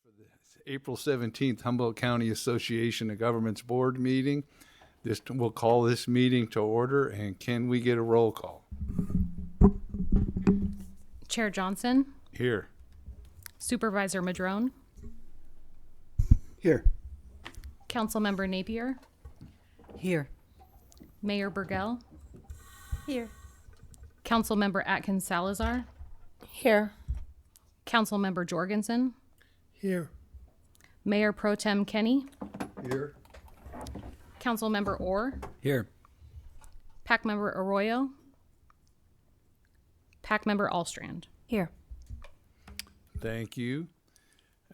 for the April 17th Humboldt County Association of Governments Board meeting. We'll call this meeting to order, and can we get a roll call? Chair Johnson, Here. Supervisor Madrone, Here. Councilmember Napier, Here. Mayor Burgell, Here. Councilmember Atkins Salazar, Here. Councilmember Jorgensen, Here. Mayor Pro Tem Kenny, Here. Councilmember Orr, Here. Pack Member Arroyo, Pack Member Allstrand. Here. Thank you.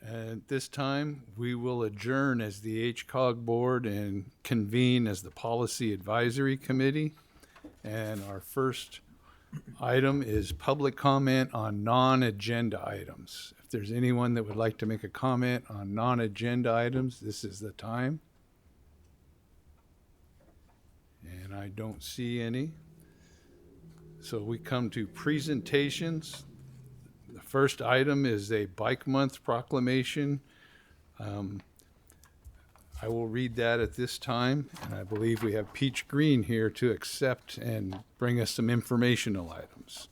At this time, we will adjourn as the HCOG Board and convene as the Policy Advisory Committee. And our first item is public comment on non-agenda items. If there's anyone that would like to make a comment on non-agenda items, this is the time. And I don't see any. So we come to presentations. The first item is a Bike Month proclamation. I will read that at this time, and I believe we have Peach Green here to accept and bring us some informational items.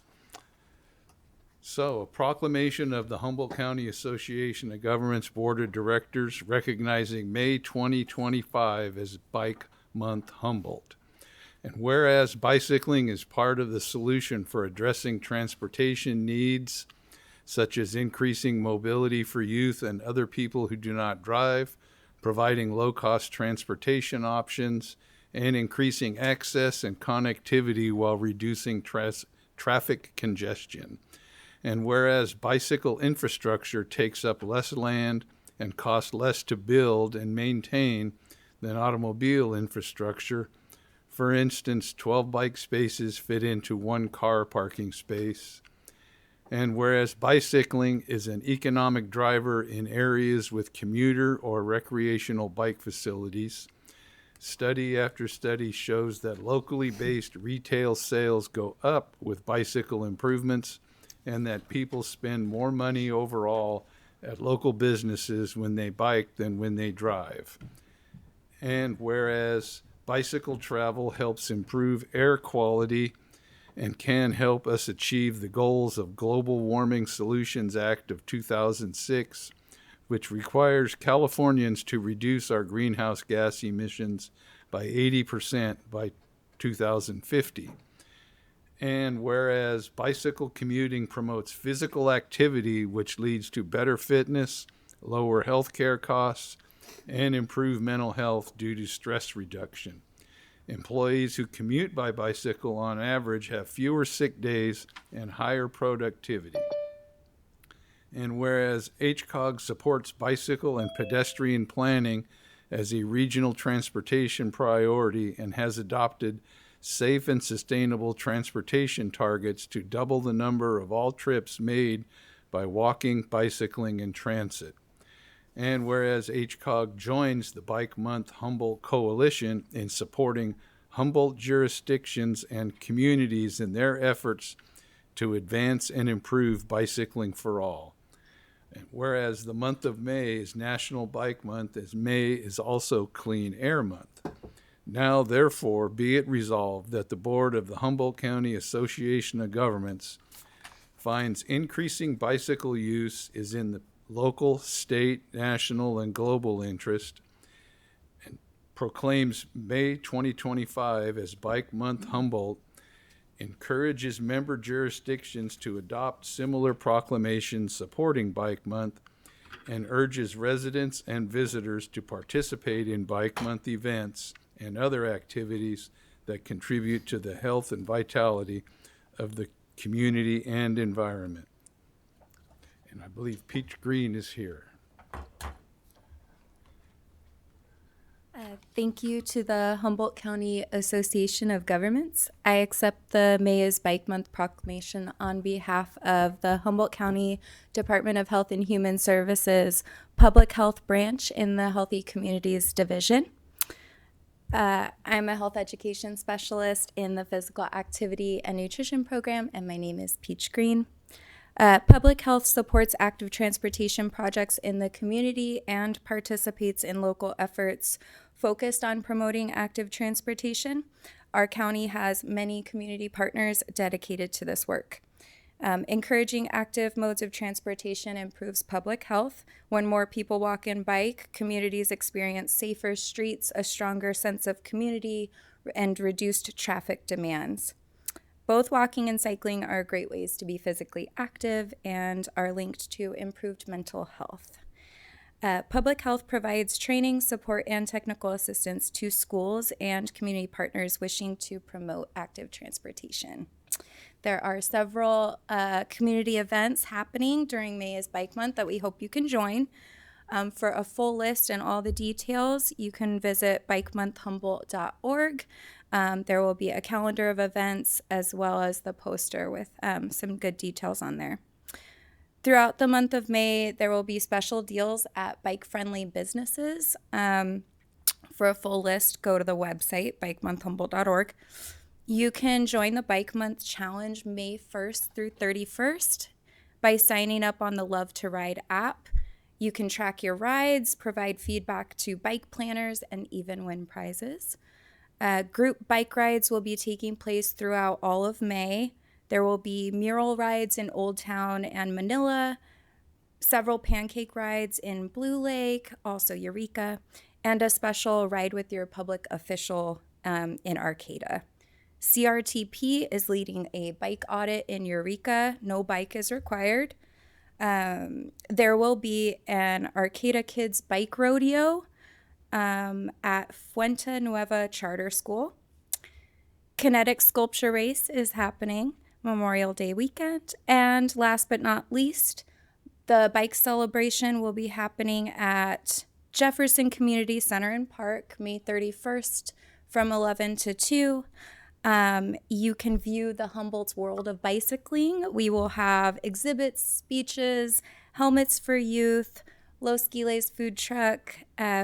So, a proclamation of the Humboldt County Association of Governments Board of Directors recognizing May 2025 as Bike Month Humboldt. And whereas bicycling is part of the solution for addressing transportation needs, such as increasing mobility for youth and other people who do not drive, providing low-cost transportation options, and increasing access and connectivity while reducing traffic congestion. And whereas bicycle infrastructure takes up less land and costs less to build and maintain than automobile infrastructure, for instance, 12 bike spaces fit into one car parking space. And whereas bicycling is an economic driver in areas with commuter or recreational bike facilities, study after study shows that locally based retail sales go up with bicycle improvements and that people spend more money overall at local businesses when they bike than when they drive. And whereas bicycle travel helps improve air quality and can help us achieve the goals of Global Warming Solutions Act of 2006, which requires Californians to reduce our greenhouse gas emissions by 80% by 2050. And whereas bicycle commuting promotes physical activity, which leads to better fitness, lower healthcare costs, and improved mental health due to stress reduction. Employees who commute by bicycle on average have fewer sick days and higher productivity. And whereas HCOG supports bicycle and pedestrian planning as a regional transportation priority and has adopted safe and sustainable transportation targets to double the number of all trips made by walking, bicycling, and transit. And whereas HCOG joins the Bike Month Humboldt Coalition in supporting Humboldt jurisdictions and communities in their efforts to advance and improve bicycling for all. And whereas the month of May is National Bike Month, as May is also Clean Air Month. Now, therefore, be it resolved that the Board of the Humboldt County Association of Governments finds increasing bicycle use is in the local, state, national, and global interest, and proclaims May 2025 as Bike Month Humboldt, encourages member jurisdictions to adopt similar proclamations supporting Bike Month, and urges residents and visitors to participate in Bike Month events and other activities that contribute to the health and vitality of the community and environment. And I believe Peach Green is here. Thank you to the Humboldt County Association of Governments. I accept the May is Bike Month proclamation on behalf of the Humboldt County Department of Health and Human Services Public Health Branch in the Healthy Communities Division. I'm a health education specialist in the Physical Activity and Nutrition program, and my name is Peach Green. Public health supports active transportation projects in the community and participates in local efforts focused on promoting active transportation. Our county has many community partners dedicated to this work. Encouraging active modes of transportation improves public health. When more people walk and bike, communities experience safer streets, a stronger sense of community, and reduced traffic demands. Both walking and cycling are great ways to be physically active and are linked to improved mental health. Public health provides training, support, and technical assistance to schools and community partners wishing to promote active transportation. There are several community events happening during May is Bike Month that we hope you can join. For a full list and all the details, you can visit bikemonthhumboldt.org. There will be a calendar of events as well as the poster with some good details on there. Throughout the month of May, there will be special deals at bike-friendly businesses. For a full list, go to the website, bikemonthhumboldt.org. You can join the Bike Month Challenge May 1st through 31st by signing up on the Love to Ride app. You can track your rides, provide feedback to bike planners, and even win prizes. Group bike rides will be taking place throughout all of May. There will be mural rides in Old Town and Manila, several pancake rides in Blue Lake, also Eureka, and a special ride with your public official in Arcata. CRTP is leading a bike audit in Eureka. No bike is required. There will be an Arcata Kids bike rodeo at Fuente Nueva Charter School. Kinetic Sculpture Race is happening Memorial Day weekend. And last but not least, the bike celebration will be happening at Jefferson Community Center and Park May 31st from 11 to 2. You can view the Humboldt's World of Bicycling. We will have exhibits, speeches, helmets for youth, Los Giles food truck,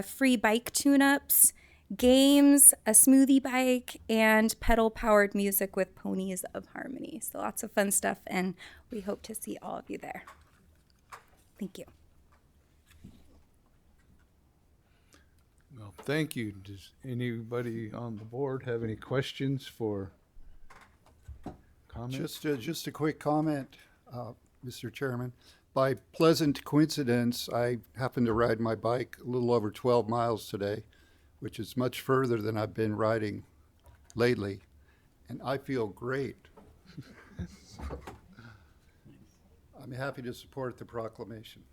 free bike tune-ups, games, a smoothie bike, and pedal-powered music with Ponies of Harmony. So lots of fun stuff, and we hope to see all of you there. Thank you. Well, thank you. Does anybody on the board have any questions for comments? Just a quick comment, Mr. Chairman. By pleasant coincidence, I happened to ride my bike a little over 12 miles today, which is much further than I've been riding lately, and I feel great. So, I'm happy to support the proclamation.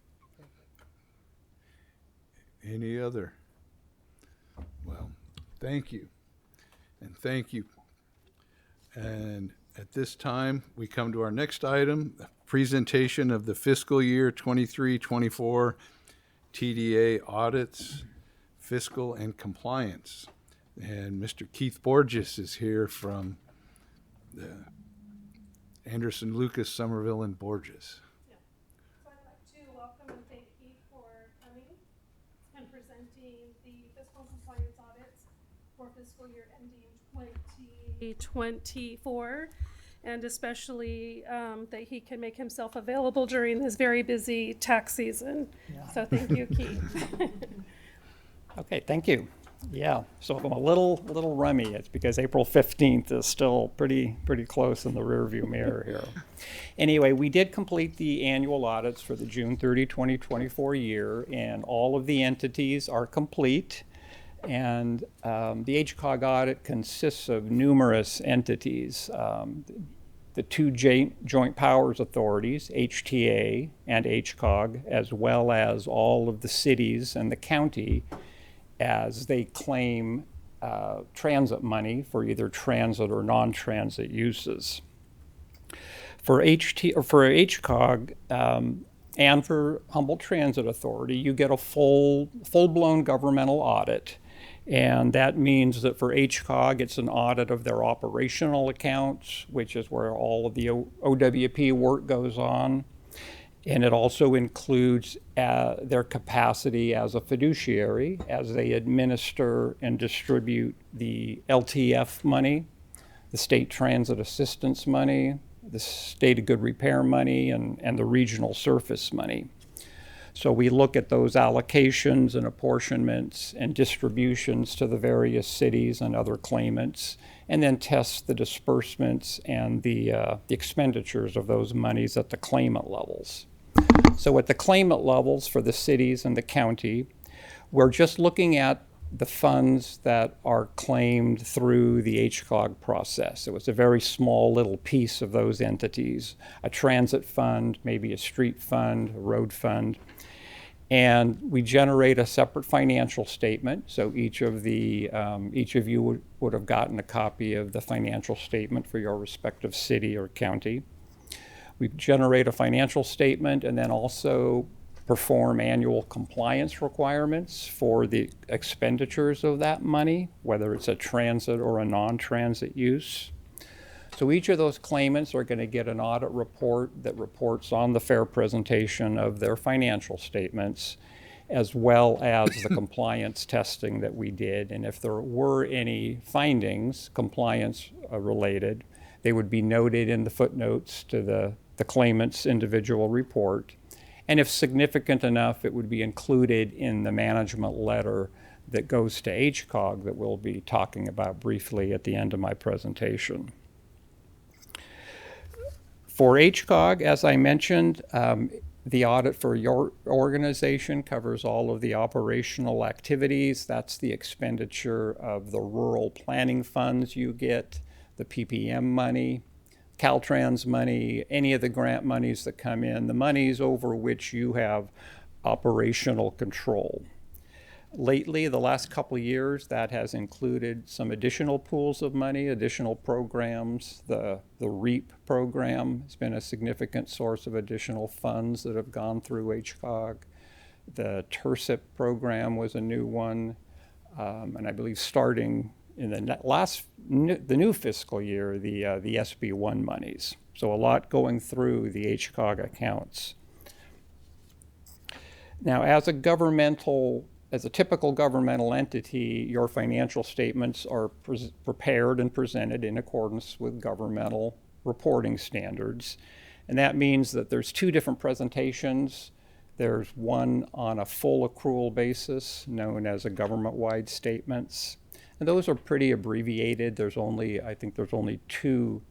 Any other? Well, thank you. And thank you. And at this time, we come to our next item, the presentation of the fiscal year 23-24 TDA audits, fiscal and compliance. And Mr. Keith Borges is here from the Anderson, Lucas, Somerville, and Borges. Yeah. So I'd like to welcome and thank Keith for coming and presenting the fiscal compliance audits for fiscal year ending 2024, and especially that he can make himself available during this very busy tax season. Yeah. So thank you, Keith. Okay, thank you. Yeah, so I'm a little rummy. It's because April 15th is still pretty close in the rearview mirror here. Anyway, we did complete the annual audits for the June 30, 2024 year, and all of the entities are complete. And the HCOG audit consists of numerous entities. The two joint powers authorities, HTA and HCOG, as well as all of the cities and the county, as they claim transit money for either transit or non-transit uses. For HCOG and for Humboldt Transit Authority, you get a full-blown governmental audit. And that means that for HCOG, it's an audit of their operational accounts, which is where all of the OWP work goes on. And it also includes their capacity as a fiduciary as they administer and distribute the LTF money, the state transit assistance money, the state of good repair money and the regional surface money. So we look at those allocations and apportionments and distributions to the various cities and other claimants, and then test the disbursements and the expenditures of those monies at the claimant levels. So at the claimant levels for the cities and the county, we're just looking at the funds that are claimed through the HCOG process. It was a very small little piece of those entities, a transit fund, maybe a street fund, a road fund. And we generate a separate financial statement. So each of you would have gotten a copy of the financial statement for your respective city or county. We generate a financial statement and then also perform annual compliance requirements for the expenditures of that money, whether it's a transit or a non-transit use. So each of those claimants are going to get an audit report that reports on the fair presentation of their financial statements, as well as the compliance testing that we did. And if there were any findings, compliance related, they would be noted in the footnotes to the claimant's individual report. And if significant enough, it would be included in the management letter that goes to HCOG that we'll be talking about briefly at the end of my presentation. For HCOG, as I mentioned, the audit for your organization covers all of the operational activities. That's the expenditure of the rural planning funds you get, the PPM money, Caltrans money, any of the grant monies that come in, the monies over which you have operational control. Lately, the last couple of years, that has included some additional pools of money, additional programs. The REAP program has been a significant source of additional funds that have gone through HCOG. The TERSIP program was a new one, and I believe starting in the new fiscal year, the SB1 monies. So a lot going through the HCOG accounts. Now, as a typical governmental entity, your financial statements are prepared and presented in accordance with governmental reporting standards. And that means that there's two different presentations. There's one on a full accrual basis, known as a government-wide statements. And those are pretty abbreviated. I think there's only two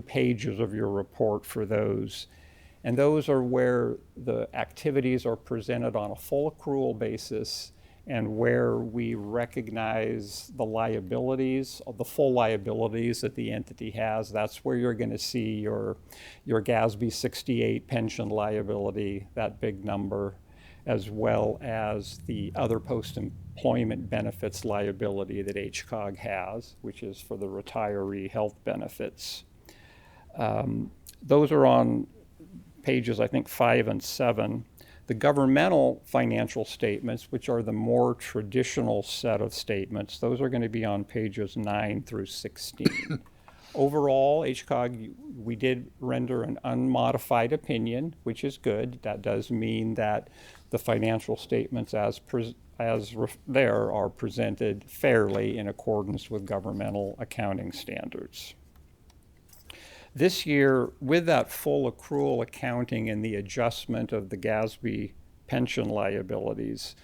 pages of your report for those. And those are where the activities are presented on a full accrual basis and where we recognize the liabilities, the full liabilities that the entity has. That's where you're going to see your GASB 68 pension liability, that big number, as well as the other post-employment benefits liability that HCOG has, which is for the retiree health benefits. Those are on pages, I think, 5 and 7. The governmental financial statements, which are the more traditional set of statements, those are going to be on pages 9 through 16. Overall, HCOG, we did render an unmodified opinion, which is good. That does mean that the financial statements there are presented fairly in accordance with governmental accounting standards. This year, with that full accrual accounting and the adjustment of the GASB pension liabilities,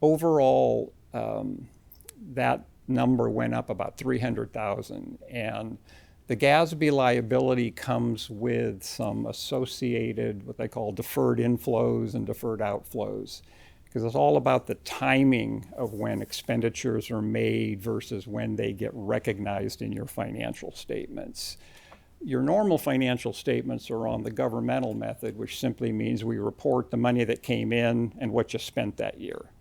overall, that number went up about $300,000. And the GASB liability comes with some associated, what they call deferred inflows and deferred outflows, because it's all about the timing of when expenditures are made versus when they get recognized in your financial statements. Your normal financial statements are on the governmental method, which simply means we report the money that came in and what you spent that year.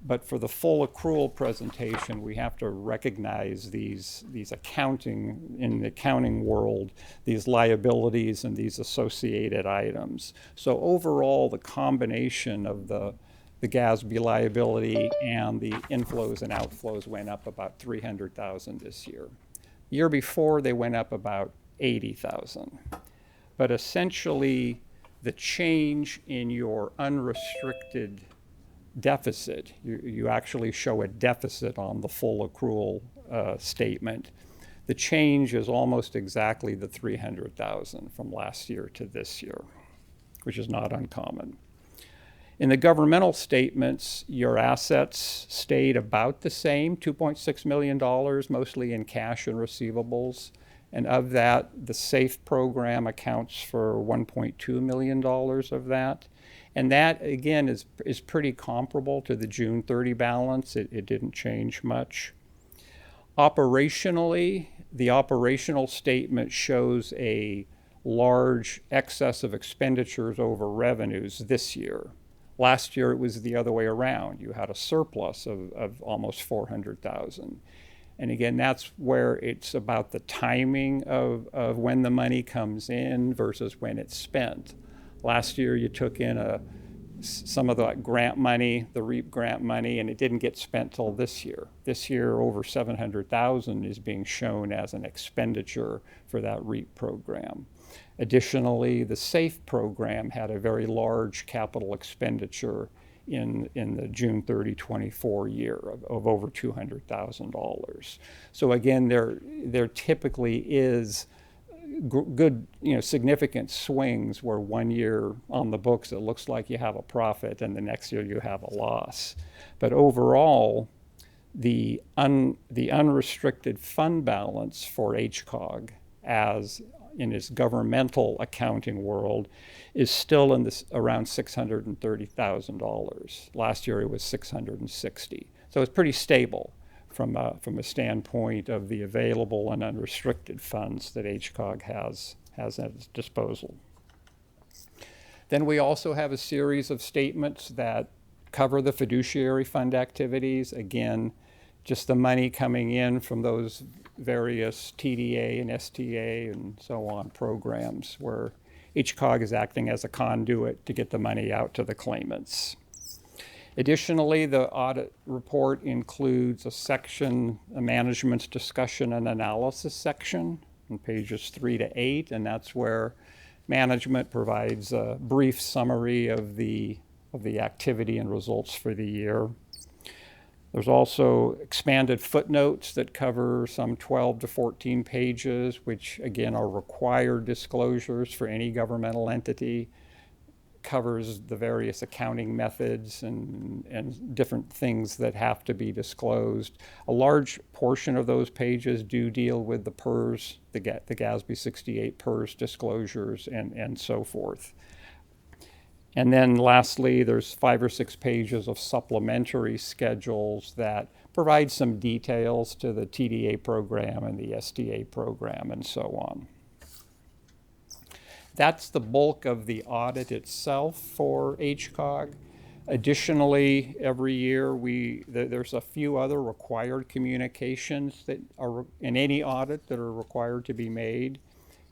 But for the full accrual presentation, we have to recognize these accounting, in the accounting world, these liabilities and these associated items. So overall, the combination of the GASB liability and the inflows and outflows went up about $300,000 this year. The year before, they went up about $80,000. But essentially, the change in your unrestricted deficit, you actually show a deficit on the full accrual statement. The The change is almost exactly the 300,000 from last year to this year, which is not uncommon. In the governmental statements, your assets stayed about the same, $2.6 million, mostly in cash and receivables. And of that, the SAFE program accounts for $1.2 million of that. And that, again, is pretty comparable to the June 30 balance. It didn't change much. Operationally, the operational statement shows a large excess of expenditures over revenues this year. Last year, it was the other way around. You had a surplus of almost 400,000. And again, that's where it's about the timing of when the money comes in versus when it's spent. Last year, you took in some of the grant money, the REAP grant money, and it didn't get spent till this year. This year, over 700,000 is being shown as an expenditure for that REAP program. Additionally, the SAFE program had a very large capital expenditure in the June 30, 24 year of over $200,000. So again, there typically is good, significant swings where one year on the books it looks like you have a profit and the next year you have a loss. But overall, the unrestricted fund balance for HCOG, as in its governmental accounting world, is still in this around $630,000. Last year it was $660,000. So it's pretty stable from a standpoint of the available and unrestricted funds that HCOG has at its disposal. Then we also have a series of statements that cover the fiduciary fund activities. Again, just the money coming in from those various TDA and STA and so on programs where HCOG is acting as a conduit to get the money out to the claimants. Additionally, the audit report includes a section, a management's discussion and analysis section on pages 3 to 8, and that's where management provides a brief summary of the activity and results for the year. There's also expanded footnotes that cover some 12 to 14 pages, which again are required disclosures for any governmental entity. Covers the various accounting methods and different things that have to be disclosed. A large portion of those pages do deal with the PERS, the GASB 68 PERS disclosures and so forth. And then lastly, there's 5 or 6 pages of supplementary schedules that provide some details to the TDA program and the STA program and so on. That's the bulk of the audit itself for HCOG. Additionally, every year there's a few other required communications that are in any audit that are required to be made,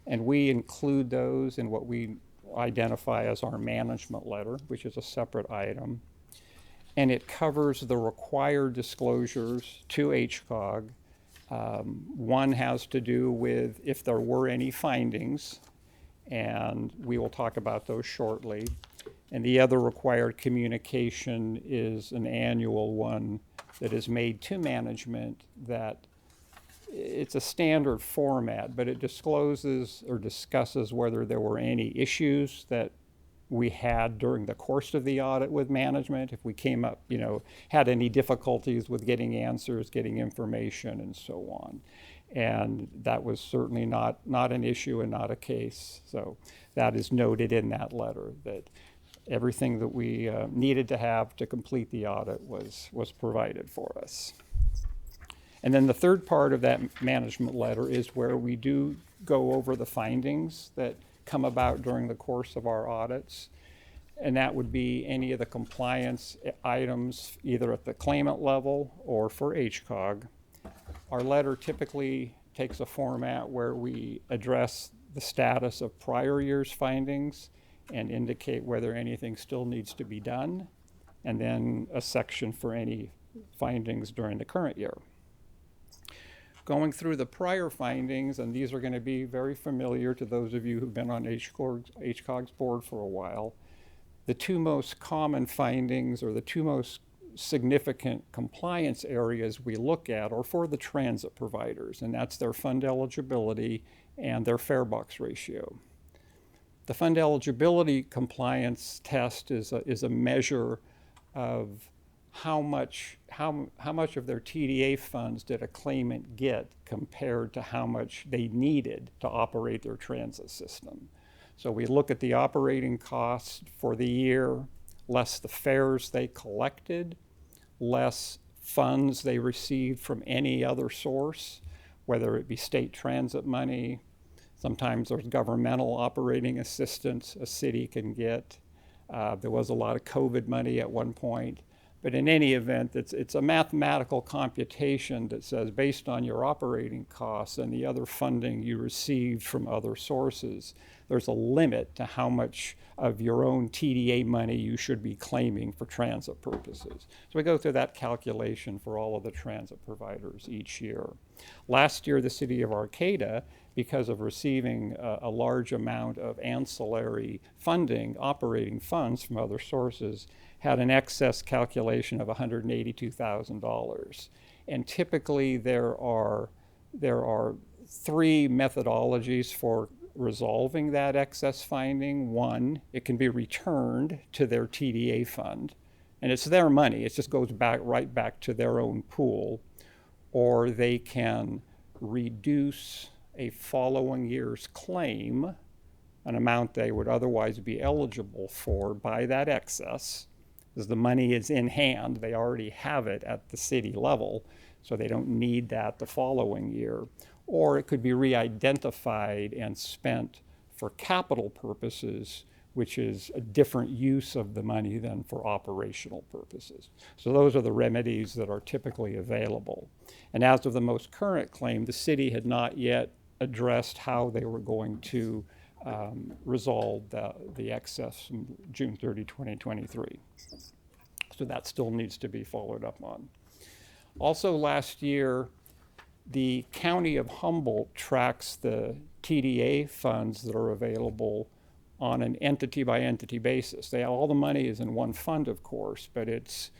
and we include those in what we identify as our management letter, which is a separate item. And it covers the required disclosures to HCOG. One has to do with if there were any findings, and we will talk about those shortly. And the other required communication is an annual one that is made to management that it's a standard format, but it discloses or discusses whether there were any issues that we had during the course of the audit with management, if we came up, had any difficulties with getting answers, getting information, and so on. And that was certainly not an issue and not a case. So that is noted in that letter, that everything that we needed to have to complete the audit was provided for us. And then the third part of that management letter is where we do go over the findings that come about during the course of our audits. And that would be any of the compliance items, either at the claimant level or for HCOG. Our letter typically takes a format where we address the status of prior year's findings and indicate whether anything still needs to be done, and then a section for any findings during the current year. Going through the prior findings, and these are going to be very familiar to those of you who've been on HCOG's board for a while, the two most common findings or the two most significant compliance areas we look at are for the transit providers, and that's their fund eligibility and their fare box ratio. The fund eligibility compliance test is a measure of how much of their TDA funds did a claimant get compared to how much they needed to operate their transit system. So we look at the operating costs for the year, less the fares they collected, less funds they received from any other source, whether it be state transit money. Sometimes there's governmental operating assistance a city can get. There was a lot of COVID money at one point. But in any event, it's a mathematical computation that says based on your operating costs and the other funding you received from other sources, there's a limit to how much of your own TDA money you should be claiming for transit purposes. So we go through that calculation for all of the transit providers each year. Last year, the city of Arcata, because of receiving a large amount of ancillary funding, operating funds from other sources, had an excess calculation of $182,000. And typically there are 3 methodologies for resolving that excess finding. One, it can be returned to their TDA fund, and it's their money. It just goes right back to their own pool. Or they can reduce a following year's claim, an amount they would otherwise be eligible for, by that excess, because the money is in hand. They already have it at the city level, so they don't need that the following year. Or it could be re-identified and spent for capital purposes, which is a different use of the money than for operational purposes. So those are the remedies that are typically available. And as of the most current claim, the city had not yet addressed how they were going to resolve the excess from June 30, 2023. So that still needs to be followed up on. Also last year, the County of Humboldt tracks the TDA funds that are available on an entity-by-entity basis. All the money is in one fund, of course, but it's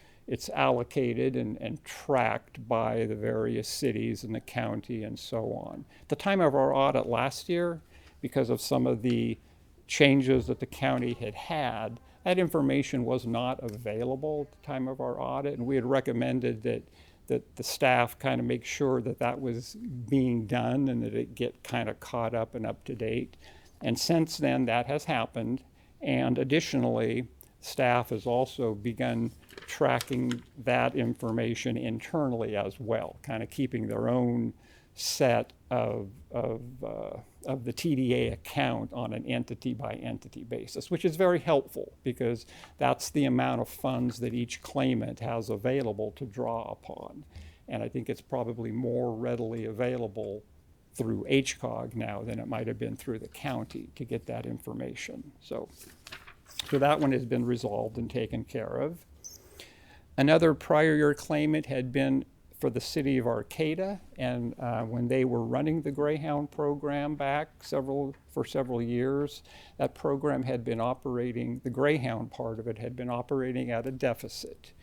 allocated and tracked by the various cities and the county and so on. At the time of our audit last year, because of some of the changes that the county had, that information was not available at the time of our audit, and we had recommended that the staff kind of make sure that that was being done and that it get kind of caught up and up to date. And since then, that has happened. And additionally, staff has also begun tracking that information internally as well, kind of keeping their own set of the TDA account on an entity-by-entity basis, which is very helpful because that's the amount of funds that each claimant has available to draw upon. And I think it's probably more readily available through HCOG now than it might have been through the county to get that information. So that one has been resolved and taken care of. Another prior year claimant had been for the city of Arcata, and when they were running the Greyhound program back for several years, that program had been operating, the Greyhound part of it had been operating at a deficit.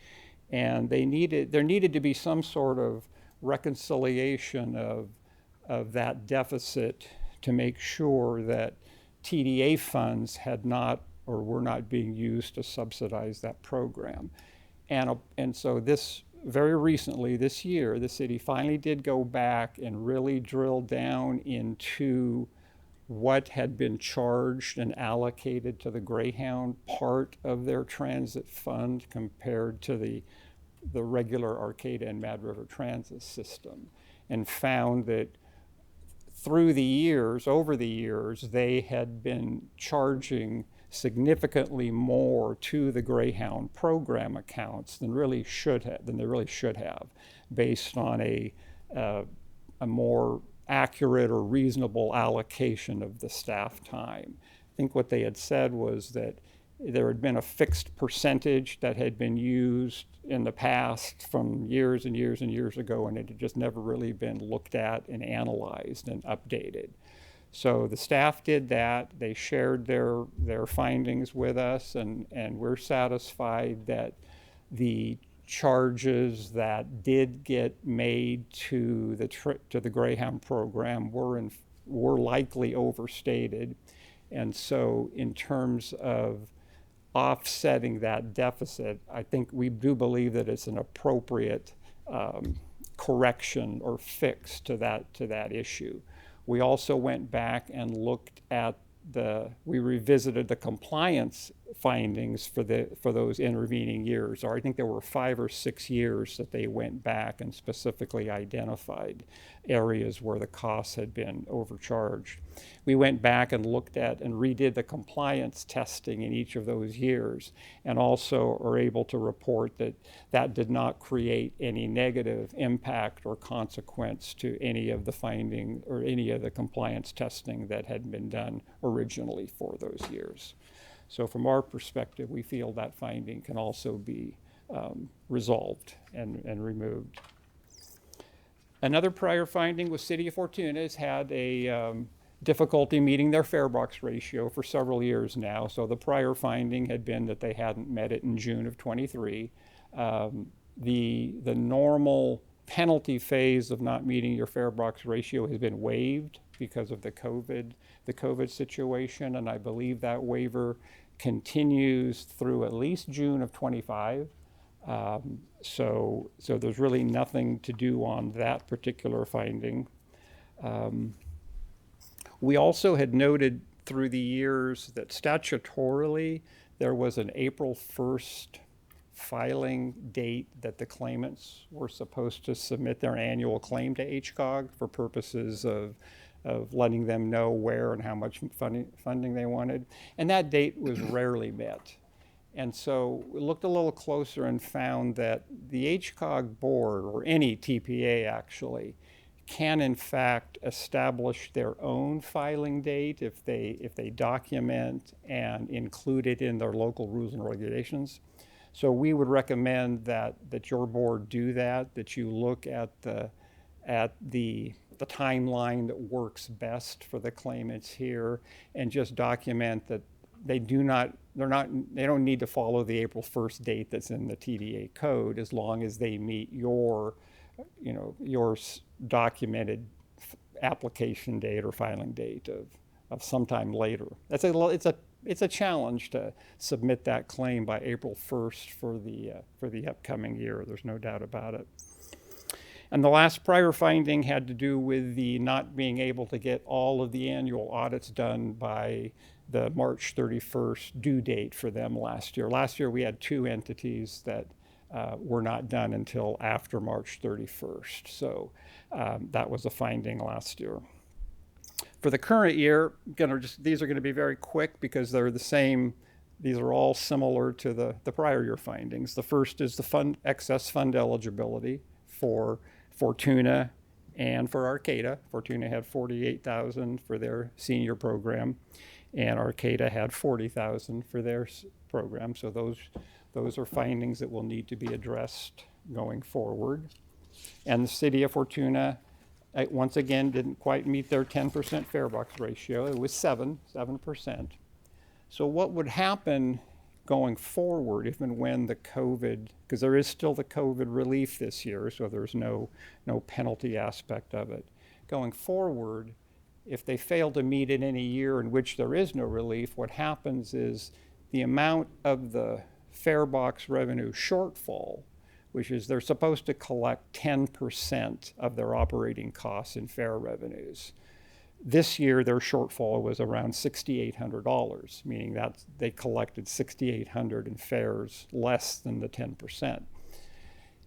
And there needed to be some sort of reconciliation of that deficit to make sure that TDA funds had not or were not being used to subsidize that program. And so this, very recently, this year, the city finally did go back and really drill down into what had been charged and allocated to the Greyhound part of their transit fund compared to the regular Arcata and Mad River transit system, and found that over the years, they had been charging significantly more to the Greyhound program accounts than they really should have, based on a more accurate or reasonable allocation of the staff time. I think what they had said was that there had been a fixed percentage that had been used in the past from years and years and years ago, and it had just never really been looked at and analyzed and updated. So the staff did that. They shared their findings with us, and we're satisfied that the charges that did get made to the Greyhound program were likely overstated. And so in terms of offsetting that deficit, I think we do believe that it's an appropriate correction or fix to that issue. We also went back and looked at we revisited the compliance findings for those intervening years. Or I think there were 5 or 6 years that they went back and specifically identified areas where the costs had been overcharged. We went back and looked at and redid the compliance testing in each of those years, and also are able to report that that did not create any negative impact or consequence to any of the finding or any of the compliance testing that had been done originally for those years. So from our perspective, we feel that finding can also be resolved and removed. Another prior finding was City of Fortuna has had a difficulty meeting their fare box ratio for several years now. So the prior finding had been that they hadn't met it in June of 23. The normal penalty phase of not meeting your fare box ratio has been waived because of the COVID situation, and I believe that waiver continues through at least June of 25. So there's really nothing to do on that particular finding. We also had noted through the years that statutorily there was an April 1st filing date that the claimants were supposed to submit their annual claim to HCOG for purposes of letting them know where and how much funding they wanted. And that date was rarely met. And so we looked a little closer and found that the HCOG board, or any TPA actually, can in fact establish their own filing date if they document and include it in their local rules and regulations. So we would recommend that your board do that you look at the timeline that works best for the claimants here, and just document that they don't need to follow the April 1st date that's in the TDA code, as long as they meet your documented application date or filing date of sometime later. It's a challenge to submit that claim by April 1st for the upcoming year. There's no doubt about it. And the last prior finding had to do with the not being able to get all of the annual audits done by the March 31st due date for them last year. Last year we had 2 entities that were not done until after March 31st. So that was a finding last year. For the current year, these are going to be very quick because they're the same. These are all similar to the prior year findings. The first is the excess fund eligibility for Fortuna and for Arcata. Fortuna had $48,000 for their senior program, and Arcata had $40,000 for their program. So those are findings that will need to be addressed going forward. And the City of Fortuna, once again, didn't quite meet their 10% fare box ratio. It was 7%. So what would happen going forward if and when the COVID, because there is still the COVID relief this year, so there's no penalty aspect of it. Going forward, if they fail to meet in any year in which there is no relief, what happens is the amount of the fare box revenue shortfall, which is they're supposed to collect 10% of their operating costs in fare revenues. This year, their shortfall was around $6,800, meaning that they collected $6,800 in fares, less than the 10%.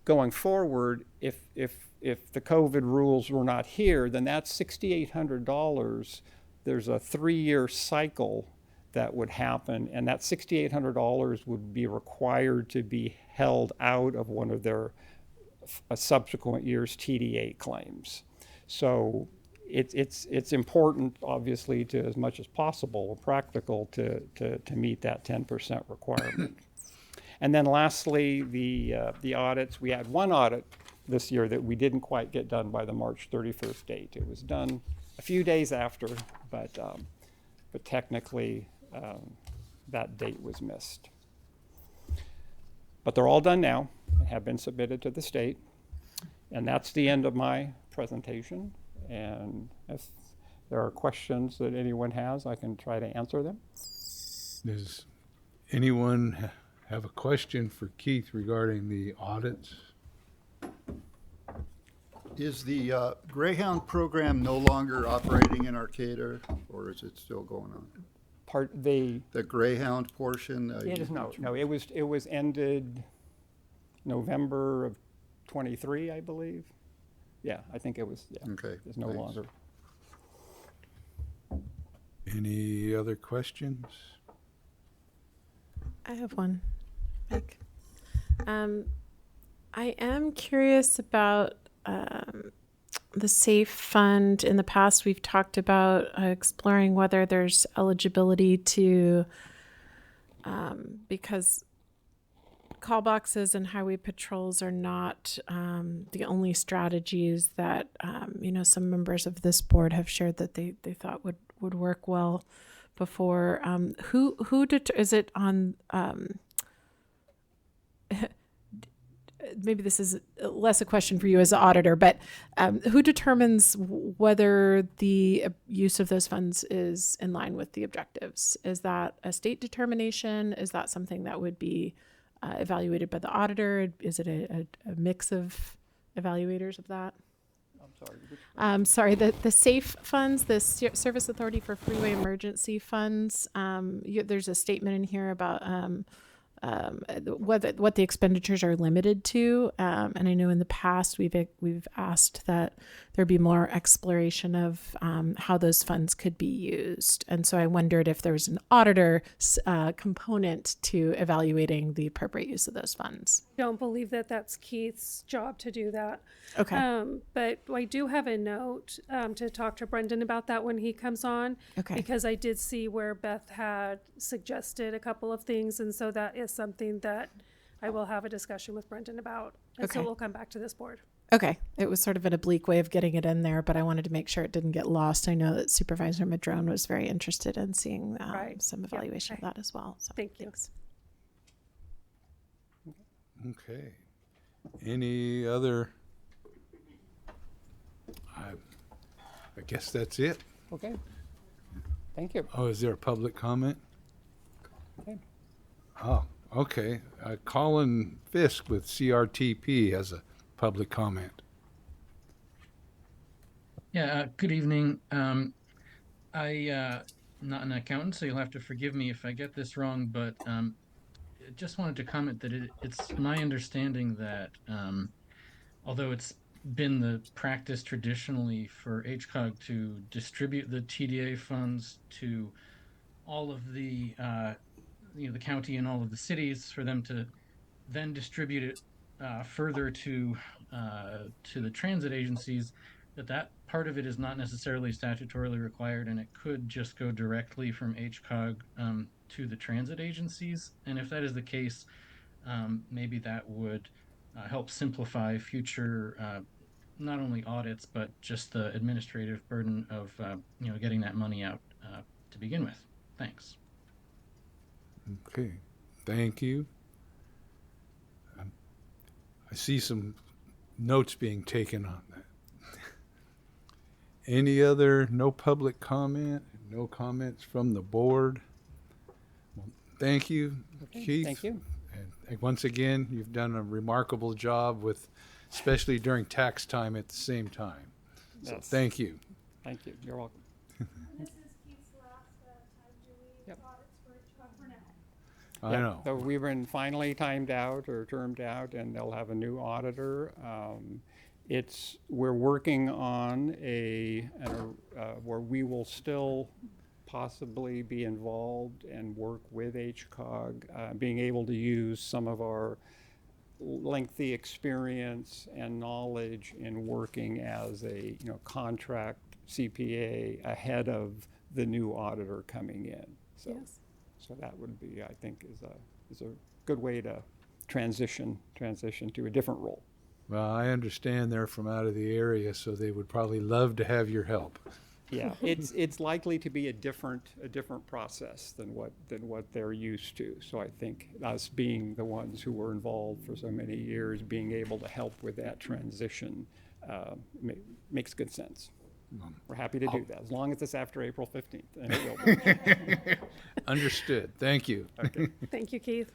Going forward, if the COVID rules were not here, then that $6,800, there's a 3-year cycle that would happen, and that $6,800 would be required to be held out of one of their subsequent year's TDA claims. So it's important, obviously, to as much as possible, practical, to meet that 10% requirement. And then lastly, the audits. We had one audit this year that we didn't quite get done by the March 31st date. It was done a few days after, but technically that date was missed. But they're all done now. have been submitted to the state. And that's the end of my presentation. And if there are questions that anyone has, I can try to answer them. Does anyone have a question for Keith regarding the audits? Is the Greyhound program no longer operating in Arcata, or is it still going on? The Greyhound portion? It is no, it was ended November of 23, I believe. Yeah, I think it was, yeah. Okay, It's no thanks. longer. Any other questions? I have one, Mike. I am curious about the SAFE fund. In the past, we've talked about exploring whether there's eligibility to, because call boxes and highway patrols are not the only strategies that, some members of this board have shared that they thought would work well before. Is it on, maybe this is less a question for you as an auditor, but who determines whether the use of those funds is in line with the objectives? Is that a state determination? Is that something that would be evaluated by the auditor? Is it a mix of evaluators of that? I'm sorry. The SAFE funds, the Service Authority for Freeway Emergency Funds. There's a statement in here about what the expenditures are limited to, and I know in the past we've asked that there be more exploration of how those funds could be used, and so I wondered if there was an auditor component to evaluating the appropriate use of those funds. Don't believe that that's Keith's job to do that. Okay. But I do have a note to talk to Brendan about that when he comes on. Okay. Because I did see where Beth had suggested a couple of things, and so that is something that I will have a discussion with Brendan about. And so Okay. we'll come back to this board. Okay. It was sort of an oblique way of getting it in there, but I wanted to make sure it didn't get lost. I know that Supervisor Madrone was very interested in seeing Right. some Yep. evaluation Okay. of that as well. So, Thank you. thanks. Okay. Any other? I guess that's it. Okay. Thank you. Oh, is there a public comment? Okay. Oh, okay. Colin Fisk with CRTP has a public comment. Yeah, good evening. I not an accountant, so you'll have to forgive me if I get this wrong, but just wanted to comment that it's my understanding that although it's been the practice traditionally for HCOG to distribute the TDA funds to all of the the county and all of the cities for them to then distribute it further to the transit agencies, that part of it is not necessarily statutorily required, and it could just go directly from HCOG to the transit agencies. And if that is the case, maybe that would help simplify future not only audits but just the administrative burden of getting that money out to begin with. Thanks. Okay. Thank you. I see some notes being taken on that. Any other, no public comment, no comments from the board? Well, thank you, Okay, Keith. thank you. And once again, you've done a remarkable job with, especially during tax time at the same time. So Yes. thank you. Thank you. You're welcome. And this is Keith's last time doing Yep. audits for HCOG for now. I know. So we've been finally timed out or termed out, and they'll have a new auditor. We're working on where we will still possibly be involved and work with HCOG, being able to use some of our lengthy experience and knowledge in working as a contract CPA ahead of the new auditor coming in. So, Yes. so that would be, I think, is a good way to transition to a different role. Well, I understand they're from out of the area, so they would probably love to have your help. Yeah, it's likely to be a different process than what they're used to. So I think us being the ones who were involved for so many years, being able to help with that transition makes good sense. We're happy to do that, as long as it's after April 15th, and it will be. Understood. Thank you. Okay. Thank you, Keith.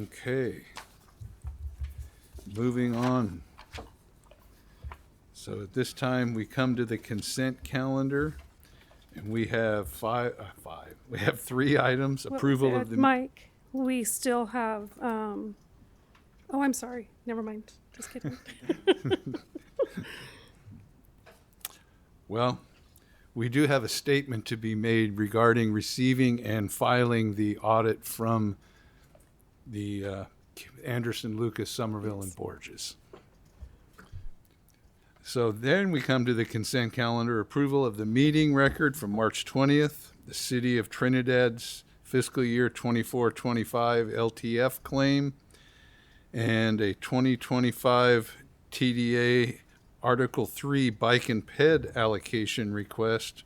Okay. Moving on. So at this time, we come to the consent calendar, and we have we have 3 items. Approval of the. Mike, we still have, oh, I'm sorry. Never mind. Just kidding. Well, we do have a statement to be made regarding receiving and filing the audit from the Anderson, Lucas, Somerville, and Borges. So then we come to the consent calendar, approval of the meeting record from March 20th, the City of Trinidad's fiscal year 24-25 LTF claim, and a 2025 TDA Article 3 bike and ped allocation request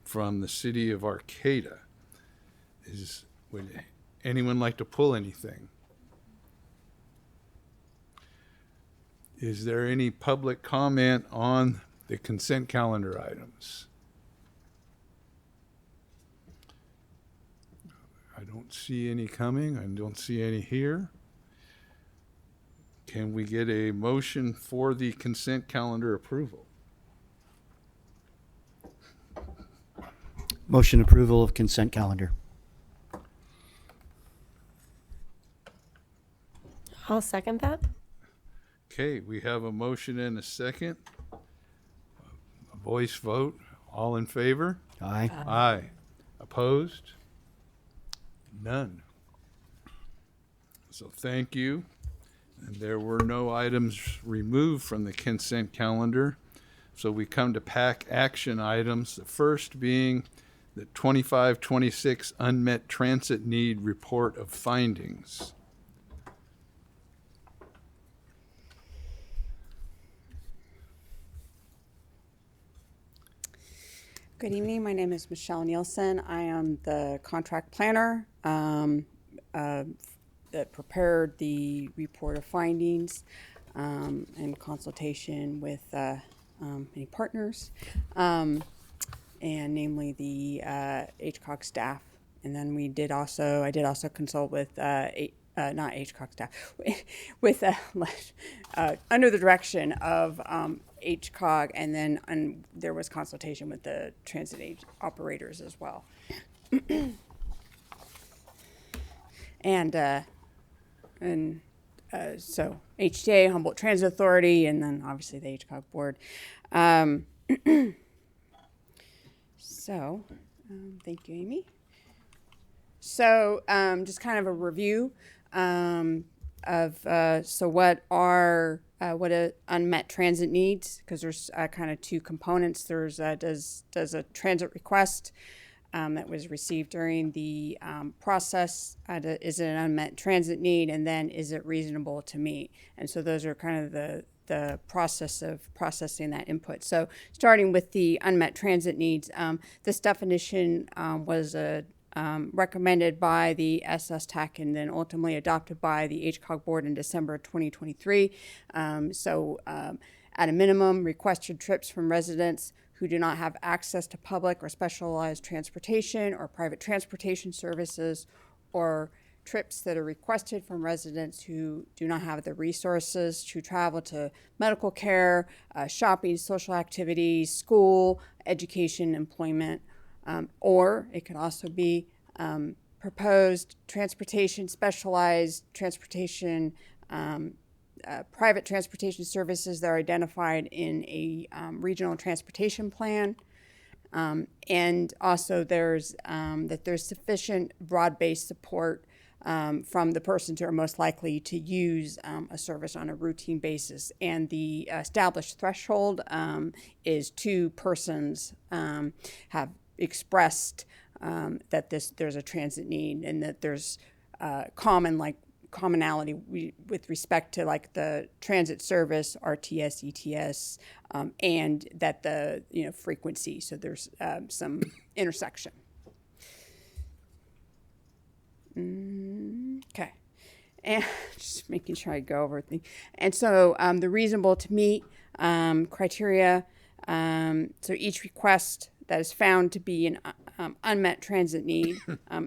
from the City of Arcata. Would anyone like to pull anything? Is there any public comment on the consent calendar items? I don't see any coming. I don't see any here. Can we get a motion for the consent calendar approval? Motion approval of consent calendar. I'll second that. Okay, we have a motion and a second. A voice vote. All in favor? Aye. Aye. Opposed? None. So thank you. And there were no items removed from the consent calendar. So we come to PAC action items, the first being the 25-26 unmet transit need report of findings. Good evening. My name is Michelle Nielsen. I am the contract planner that prepared the report of findings in consultation with many partners, and namely the HCOG staff. And then I did also consult with not HCOG staff, with under the direction of HCOG, and then there was consultation with the transit operators as well. So HTA, Humboldt Transit Authority, and then obviously the HCOG board. Thank you, Amy. So just kind of a review of what are unmet transit needs, because there's kind of 2 components. There's does a transit request that was received during the process, is it an unmet transit need, and then is it reasonable to meet? And so those are kind of the process of processing that input. So starting with the unmet transit needs, this definition was recommended by the SSTAC and then ultimately adopted by the HCOG board in December 2023. At a minimum, requested trips from residents who do not have access to public or specialized transportation or private transportation services, or trips that are requested from residents who do not have the resources to travel to medical care, shopping, social activities, school, education, employment, or it could also be proposed transportation, specialized transportation, private transportation services that are identified in a regional transportation plan. And also there's sufficient broad-based support from the persons who are most likely to use a service on a routine basis. And the established threshold is 2 persons have expressed that there's a transit need, and that there's common, like commonality with respect to like the transit service, RTS, ETS, and that the frequency. So there's some intersection. Okay, and just making sure I go over everything. And so the reasonable to meet criteria. So each request that is found to be an unmet transit need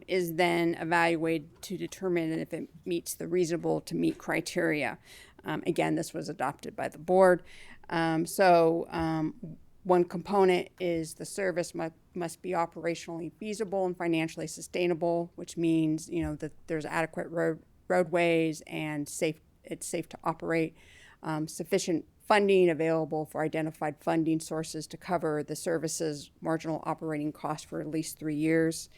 is then evaluated to determine if it meets the reasonable to meet criteria. Again, this was adopted by the board. One component is the service must be operationally feasible and financially sustainable, which means that there's adequate roadways and it's safe to operate. Sufficient funding available for identified funding sources to cover the service's marginal operating cost for at least 3 years.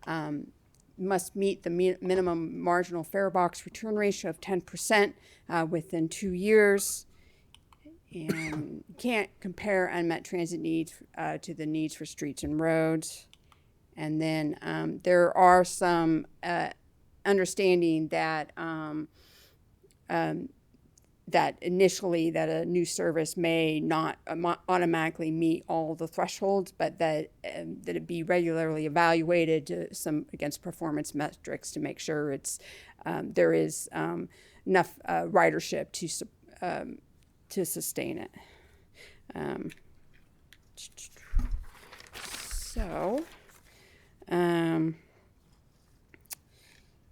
Must meet the minimum marginal fare box return ratio of 10% within 2 years. And you can't compare unmet transit needs to the needs for streets and roads. And then there are some understanding that that initially that a new service may not automatically meet all the thresholds, but that it be regularly evaluated against performance metrics to make sure it's there is enough ridership to sustain it. And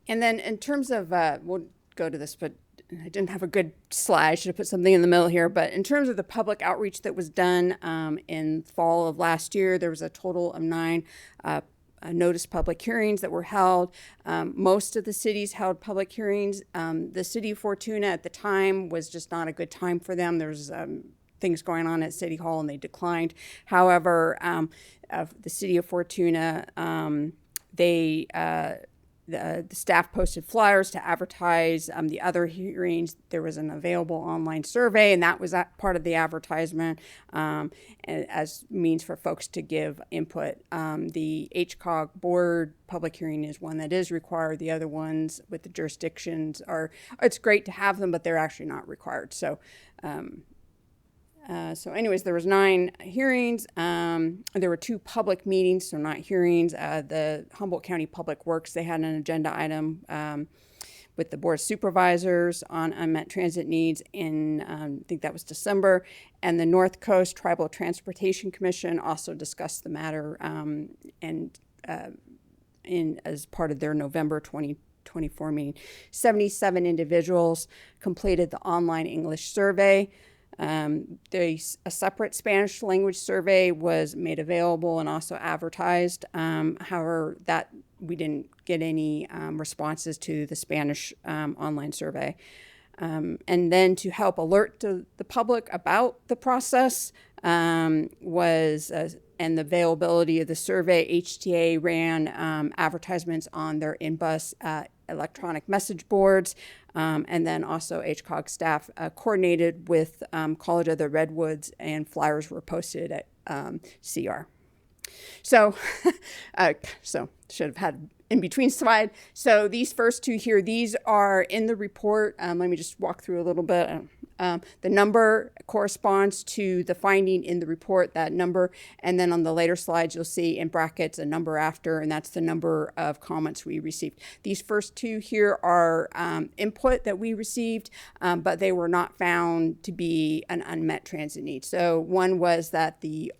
then in terms of, we'll go to this, but I didn't have a good slide. I should have put something in the middle here. But in terms of the public outreach that was done in fall of last year, there was a total of 9 notice public hearings that were held. Most of the cities held public hearings. The city of Fortuna at the time was just not a good time for them. There's things going on at City Hall and they declined. However, the city of Fortuna, the staff posted flyers to advertise the other hearings. There was an available online survey, and that was part of the advertisement as means for folks to give input. The HCOG board public hearing is one that is required. The other ones with the jurisdictions it's great to have them, but they're actually not required. So anyways, there was 9 hearings. There were 2 public meetings, so not hearings. The Humboldt County Public Works, they had an agenda item with the board of supervisors on unmet transit needs in, I think that was December. And the North Coast Tribal Transportation Commission also discussed the matter as part of their November 2024 meeting. 77 individuals completed the online English survey. A separate Spanish language survey was made available and also advertised. However, that we didn't get any responses to the Spanish online survey. And then to help alert the public about the process and the availability of the survey, HTA ran advertisements on their in-bus electronic message boards. And then also HCOG staff coordinated with College of the Redwoods, and flyers were posted at CR. So should have had in between slide. So these first 2 here, these are in the report. Let me just walk through a little bit. The number corresponds to the finding in the report, that number. And then on the later slides, you'll see in brackets a number after, and that's the number of comments we received. These first 2 here are input that we received, but they were not found to be an unmet transit need. So one was that the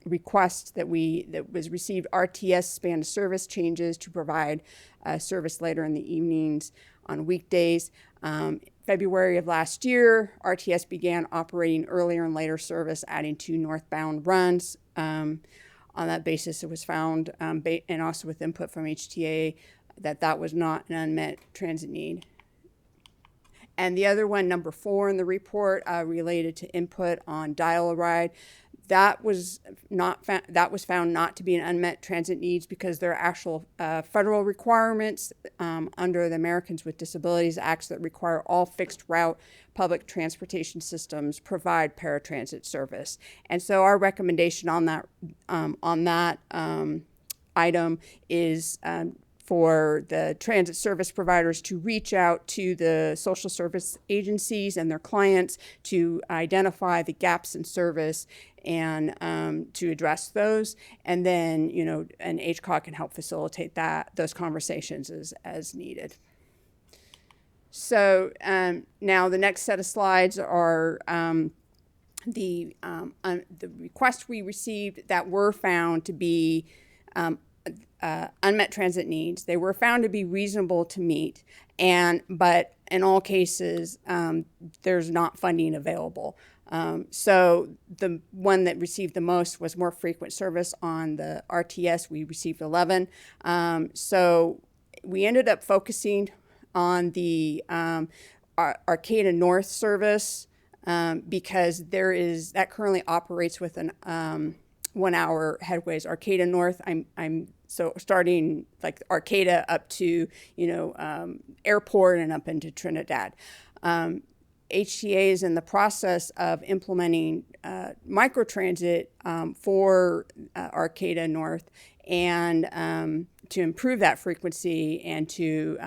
request that was received, RTS span of service changes to provide service later in the evenings on weekdays. February of last year, RTS began operating earlier and later service, adding 2 northbound runs. On that basis, it was found, and also with input from HTA, that was not an unmet transit need. And the other one, number 4 in the report, related to input on dial-a-ride. That was found not to be an unmet transit needs because there are actual federal requirements under the Americans with Disabilities Act that require all fixed route public transportation systems provide paratransit service. And so our recommendation on that item is for the transit service providers to reach out to the social service agencies and their clients to identify the gaps in service and to address those. And then, an HCOG can help facilitate those conversations as needed. So now the next set of slides are the requests we received that were found to be unmet transit needs. They were found to be reasonable to meet, but in all cases, there's not funding available. So the one that received the most was more frequent service on the RTS. We received 11. So we ended up focusing on the Arcata North service because that currently operates with an 1 hour headways. Arcata North, I'm so starting like Arcata up to airport and up into Trinidad. HTA is in the process of implementing microtransit for Arcata North and to improve that frequency and to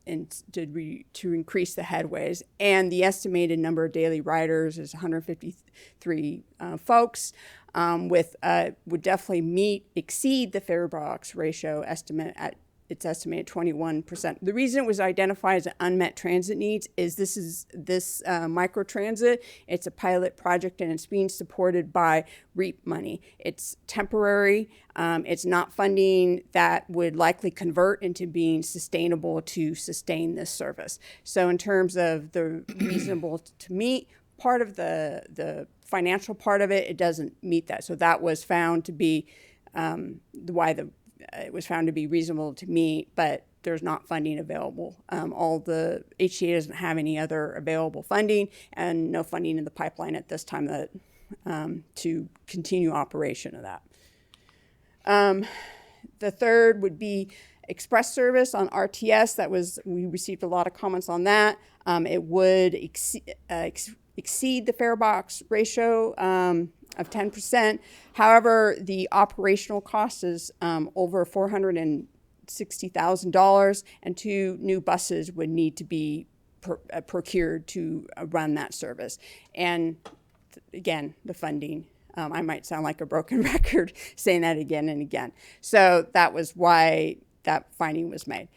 increase the headways. And the estimated number of daily riders is 153 folks. Would definitely exceed the fare box ratio estimate at its estimated 21%. The reason it was identified as unmet transit needs is this microtransit. It's a pilot project and it's being supported by REAP money. It's temporary. It's not funding that would likely convert into being sustainable to sustain this service. So in terms of the reasonable to meet part of the financial part of it, it doesn't meet that. So that was found to be it was found to be reasonable to meet, but there's not funding available. All the HCA doesn't have any other available funding and no funding in the pipeline at this time to continue operation of that. The third would be express service on RTS. We received a lot of comments on that. It would exceed the fare box ratio of 10%. However, the operational cost is over $460,000, and 2 new buses would need to be procured to run that service. And again, the funding. I might sound like a broken record saying that again and again. So that was why that finding was made.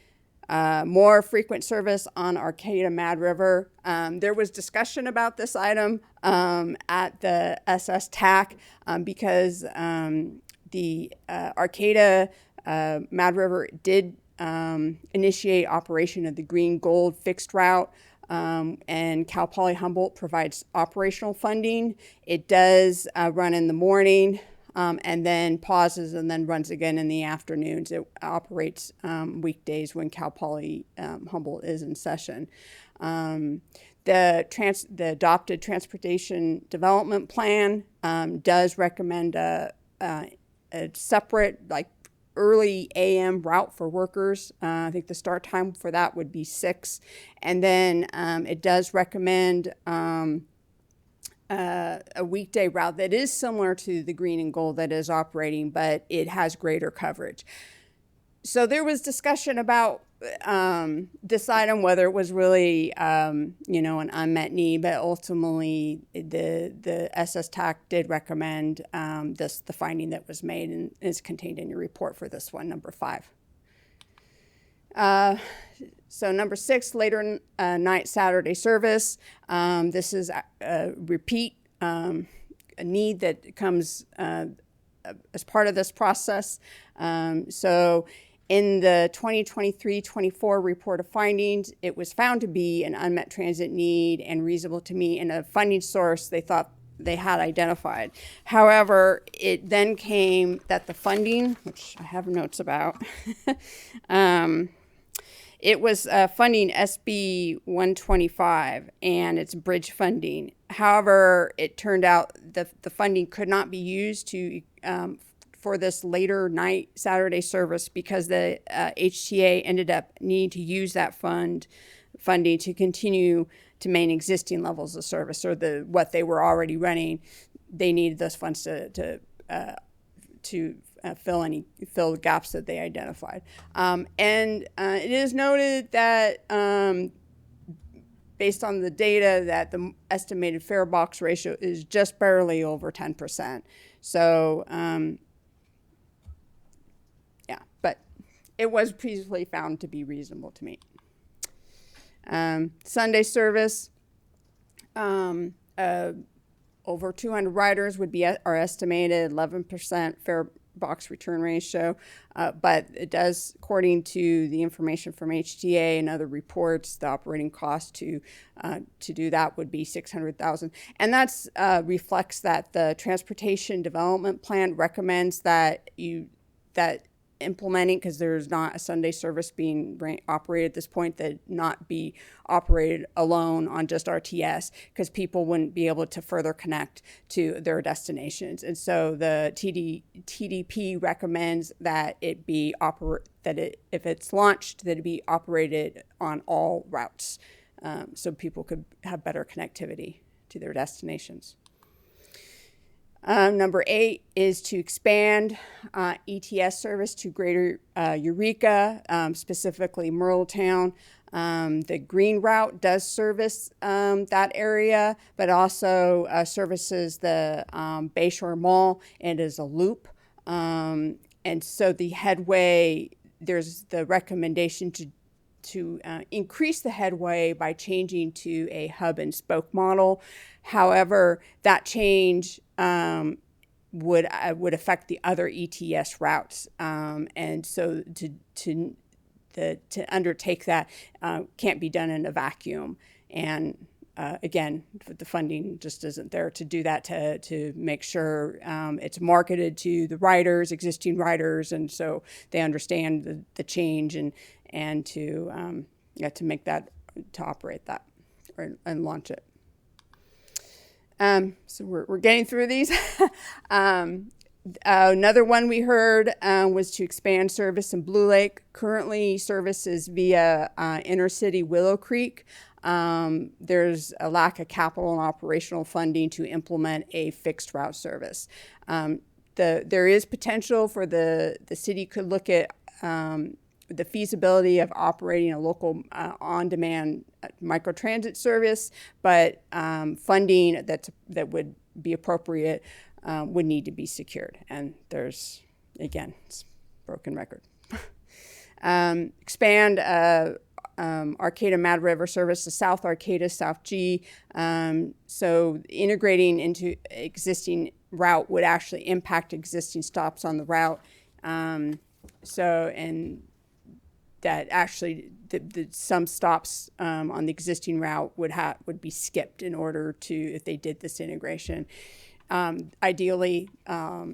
More frequent service on Arcata Mad River. There was discussion about this item at the SS TAC because the Arcata Mad River did initiate operation of the Green Gold fixed route, and Cal Poly Humboldt provides operational funding. It does run in the morning. And then pauses and then runs again in the afternoons. It operates weekdays when Cal Poly Humboldt is in session. The adopted transportation development plan does recommend a separate, like early AM route for workers. I think the start time for that would be 6. And then it does recommend a weekday route that is similar to the Green and Gold that is operating, but it has greater coverage. So there was discussion about this item, whether it was really, an unmet need, but ultimately the SS TAC did recommend the finding that was made and is contained in your report for this one, number 5. So number 6, later night Saturday service. This is a repeat a need that comes as part of this process. So in the 2023-24 report of findings, it was found to be an unmet transit need and reasonable to meet, and a funding source they thought they had identified. However, it then came that the funding, which I have notes about, it was funding SB 125 and it's bridge funding. However, it turned out the funding could not be used for this later night Saturday service because the HTA ended up needing to use that funding to continue to maintain existing levels of service, or what they were already running. They needed those funds to fill gaps that they identified. It is noted that based on the data that the estimated fare box ratio is just barely over 10%. So yeah, but it was previously found to be reasonable to meet. Sunday service, over 200 riders would be our estimated 11% fare box return ratio, but it does, according to the information from HTA and other reports, the operating cost to do that would be $600,000, and that's reflects that the Transportation Development Plan recommends that implementing, because there's not a Sunday service being operated at this point, that not be operated alone on just RTS, because people wouldn't be able to further connect to their destinations. And so the TDP recommends that it be if it's launched, that it be operated on all routes, so people could have better connectivity to their destinations. Number 8 is to expand ETS service to Greater Eureka, specifically Merletown. The Green Route does service that area, but also services the Bayshore Mall and is a loop. And so the headway, there's the recommendation to increase the headway by changing to a hub and spoke model. However, that change would affect the other ETS routes, and so to undertake that can't be done in a vacuum. And again, the funding just isn't there to do that, to make sure it's marketed to the riders, existing riders, and so they understand the change and to make that, to operate that and launch it. So we're getting through these. Another one we heard was to expand service in Blue Lake. Currently, service is via intercity Willow Creek. There's a lack of capital and operational funding to implement a fixed route service. There is potential for the city could look at the feasibility of operating a local on-demand microtransit service, but funding that would be appropriate would need to be secured. And there's, again, it's a broken record. Expand Arcata Mad River service to South Arcata, South G. So integrating into existing route would actually impact existing stops on the route. And that actually some stops on the existing route would be skipped in order to, if they did this integration. Ideally, a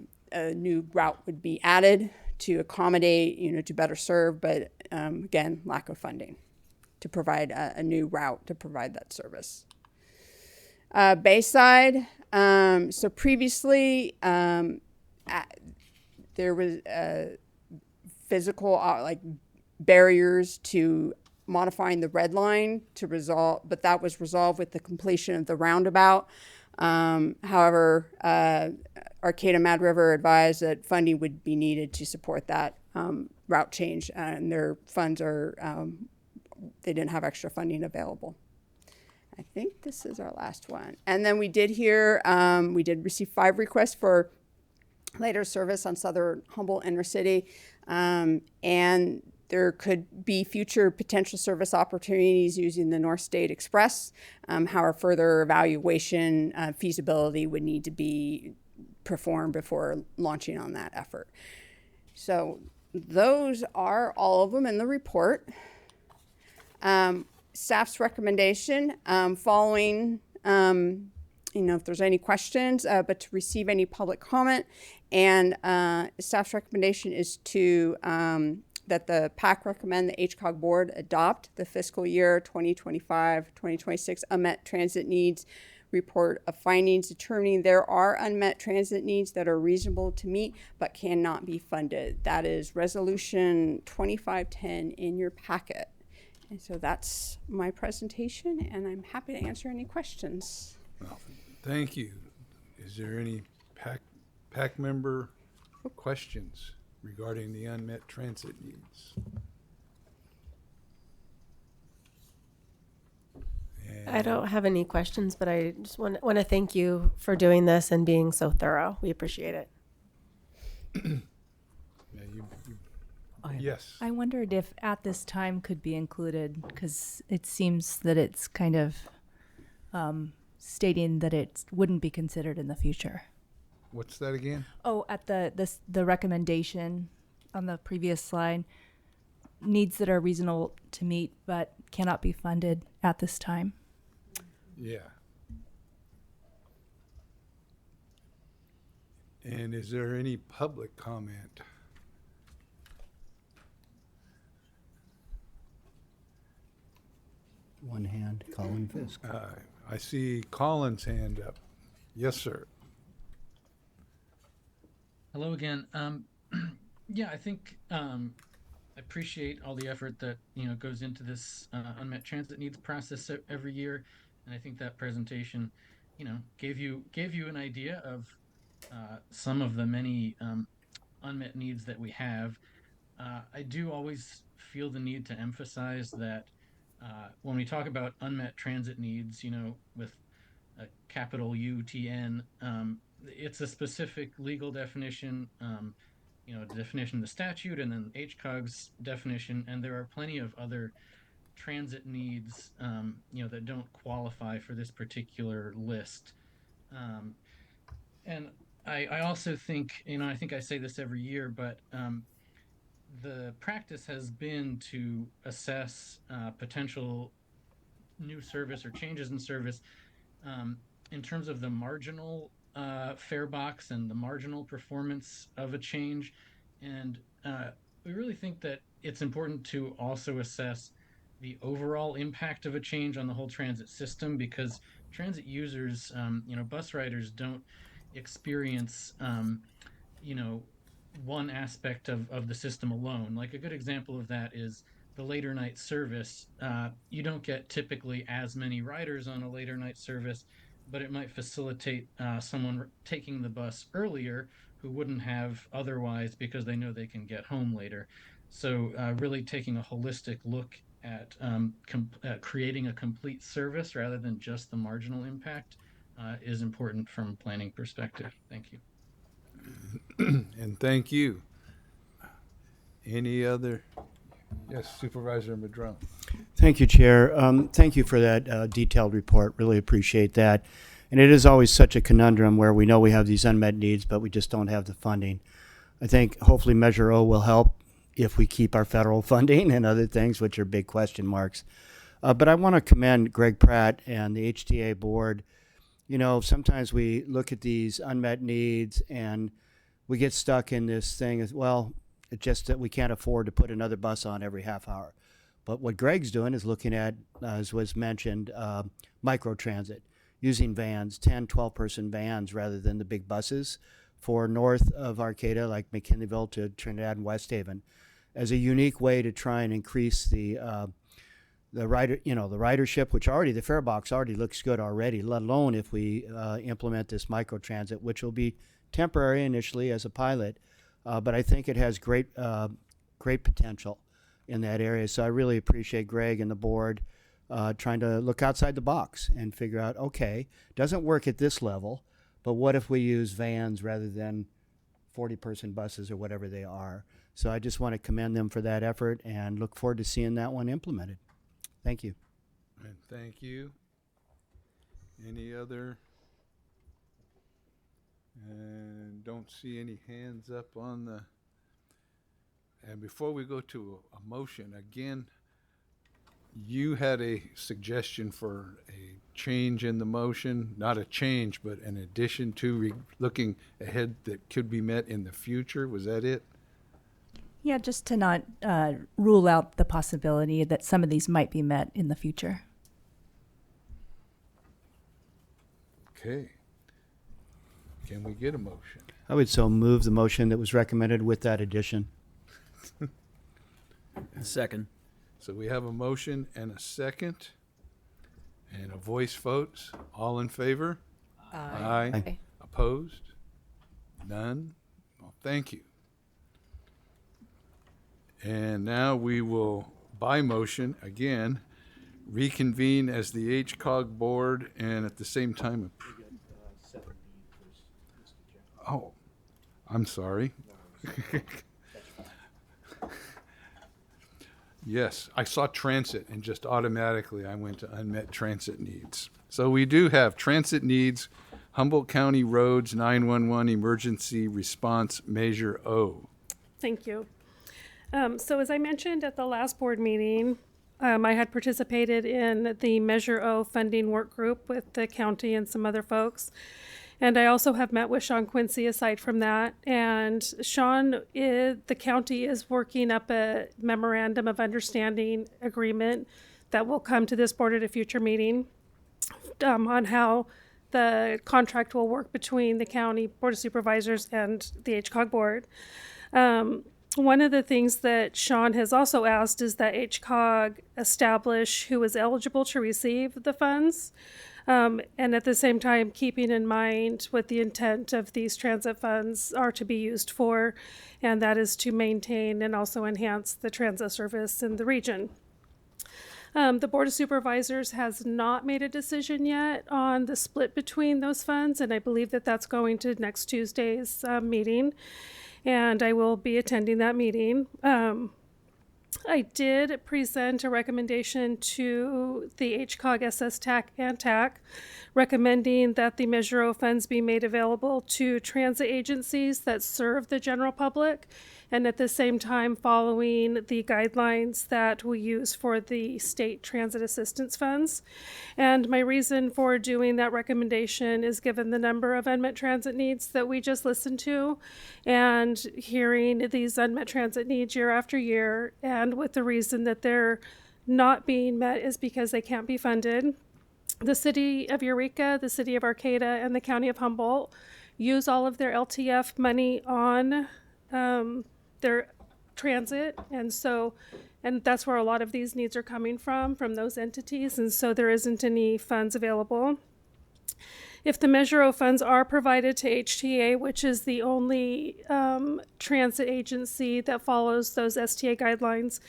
new route would be added to accommodate, to better serve, but again, lack of funding to provide a new route to provide that service. Bayside, so previously there was physical barriers to modifying the red line to resolve, but that was resolved with the completion of the roundabout. However, Arcata Mad River advised that funding would be needed to support that route change, and their funds are, they didn't have extra funding available. I think this is our last one. And then we did receive 5 requests for later service on Southern Humboldt Intercity, and there could be future potential service opportunities using the North State Express. However, further evaluation feasibility would need to be performed before launching on that effort. So those are all of them in the report. Staff's recommendation following, if there's any questions, but to receive any public comment. And staff's recommendation is to that the PAC recommend the HCOG board adopt the fiscal year 2025-2026 unmet transit needs report of findings determining there are unmet transit needs that are reasonable to meet but cannot be funded. That is resolution 2510 in your packet. And so that's my presentation, and I'm happy to answer any questions. Well, thank you. Is there any PAC member questions regarding the unmet transit needs? I don't have any questions, but I just want to thank you for doing this and being so thorough. We appreciate it. Yeah, yes. I wondered if at this time could be included, because it seems that it's kind of stating that it wouldn't be considered in the future. What's that again? Oh, at the recommendation on the previous slide, needs that are reasonable to meet but cannot be funded at this time. Yeah. And is there any public comment? One hand, Colin Fisk. I see Colin's hand up. Yes, sir. Hello again. Yeah, I think I appreciate all the effort that goes into this unmet transit needs process every year, and I think that presentation, gave you an idea of some of the many unmet needs that we have. I do always feel the need to emphasize that when we talk about unmet transit needs, with a capital UTN, it's a specific legal definition, definition of the statute, and then HCOG's definition, and there are plenty of other transit needs, that don't qualify for this particular list. And I also think, I think I say this every year, but the practice has been to assess potential new service or changes in service in terms of the marginal fare box and the marginal performance of a change. And we really think that it's important to also assess the overall impact of a change on the whole transit system, because transit users, bus riders don't experience, one aspect of the system alone. Like a good example of that is the later night service. You don't get typically as many riders on a later night service, but it might facilitate someone taking the bus earlier who wouldn't have otherwise, because they know they can get home later. So really taking a holistic look at creating a complete service rather than just the marginal impact is important from a planning perspective. Thank you. And thank you. Any other? Yes, Supervisor Madrone. Thank you, Chair. Thank you for that detailed report. Really appreciate that. And it is always such a conundrum where we know we have these unmet needs, but we just don't have the funding. I think hopefully Measure O will help if we keep our federal funding and other things, which are big question marks. But I want to commend Greg Pratt and the HTA board. Sometimes we look at these unmet needs and we get stuck in this thing as, well, it's just that we can't afford to put another bus on every half hour. But what Greg's doing is looking at, as was mentioned, microtransit, using vans, 10, 12-person vans rather than the big buses for north of Arcata, like McKinleyville to Trinidad and West Haven, as a unique way to try and increase the ridership, which already, the fare box already looks good already, let alone if we implement this microtransit, which will be temporary initially as a pilot, but I think it has great potential in that area. So I really appreciate Greg and the board trying to look outside the box and figure out, okay, doesn't work at this level, but what if we use vans rather than 40-person buses or whatever they are? So I just want to commend them for that effort and look forward to seeing that one implemented. Thank you. And thank you. Any other? And don't see any hands up on the. And before we go to a motion, again, you had a suggestion for a change in the motion, not a change, but an addition to looking ahead that could be met in the future. Was that it? Yeah, just to not rule out the possibility that some of these might be met in the future. Okay. Can we get a motion? I would so move the motion that was recommended with that addition. Second. So we have a motion and a second and a voice vote. All in favor? Aye. Aye. Opposed? None? Thank you. And now we will, by motion, again, reconvene as the HCOG board and at the same time. Oh, I'm sorry. Yes, I saw transit and just automatically I went to unmet transit needs. So we do have transit needs, Humboldt County Roads 911 Emergency Response Measure O. Thank you. So as I mentioned at the last board meeting, I had participated in the Measure O funding work group with the county and some other folks. And I also have met with Sean Quincy aside from that. And the county is working up a memorandum of understanding agreement that will come to this board at a future meeting on how the contract will work between the county board of supervisors and the HCOG board. One of the things that Sean has also asked is that HCOG establish who is eligible to receive the funds. And at the same time, keeping in mind what the intent of these transit funds are to be used for, and that is to maintain and also enhance the transit service in the region. The Board of Supervisors has not made a decision yet on the split between those funds, and I believe that that's going to next Tuesday's meeting, and I will be attending that meeting. I did present a recommendation to the HCOG SS TAC and TAC recommending that the Measure O funds be made available to transit agencies that serve the general public, and at the same time following the guidelines that we use for the state transit assistance funds. And my reason for doing that recommendation is given the number of unmet transit needs that we just listened to, and hearing these unmet transit needs year after year, and with the reason that they're not being met is because they can't be funded. The city of Eureka, the city of Arcata, and the county of Humboldt use all of their LTF money on their transit, and that's where a lot of these needs are coming from those entities, and so there isn't any funds available. If the Measure O funds are provided to HTA, which is the only transit agency that follows those STA guidelines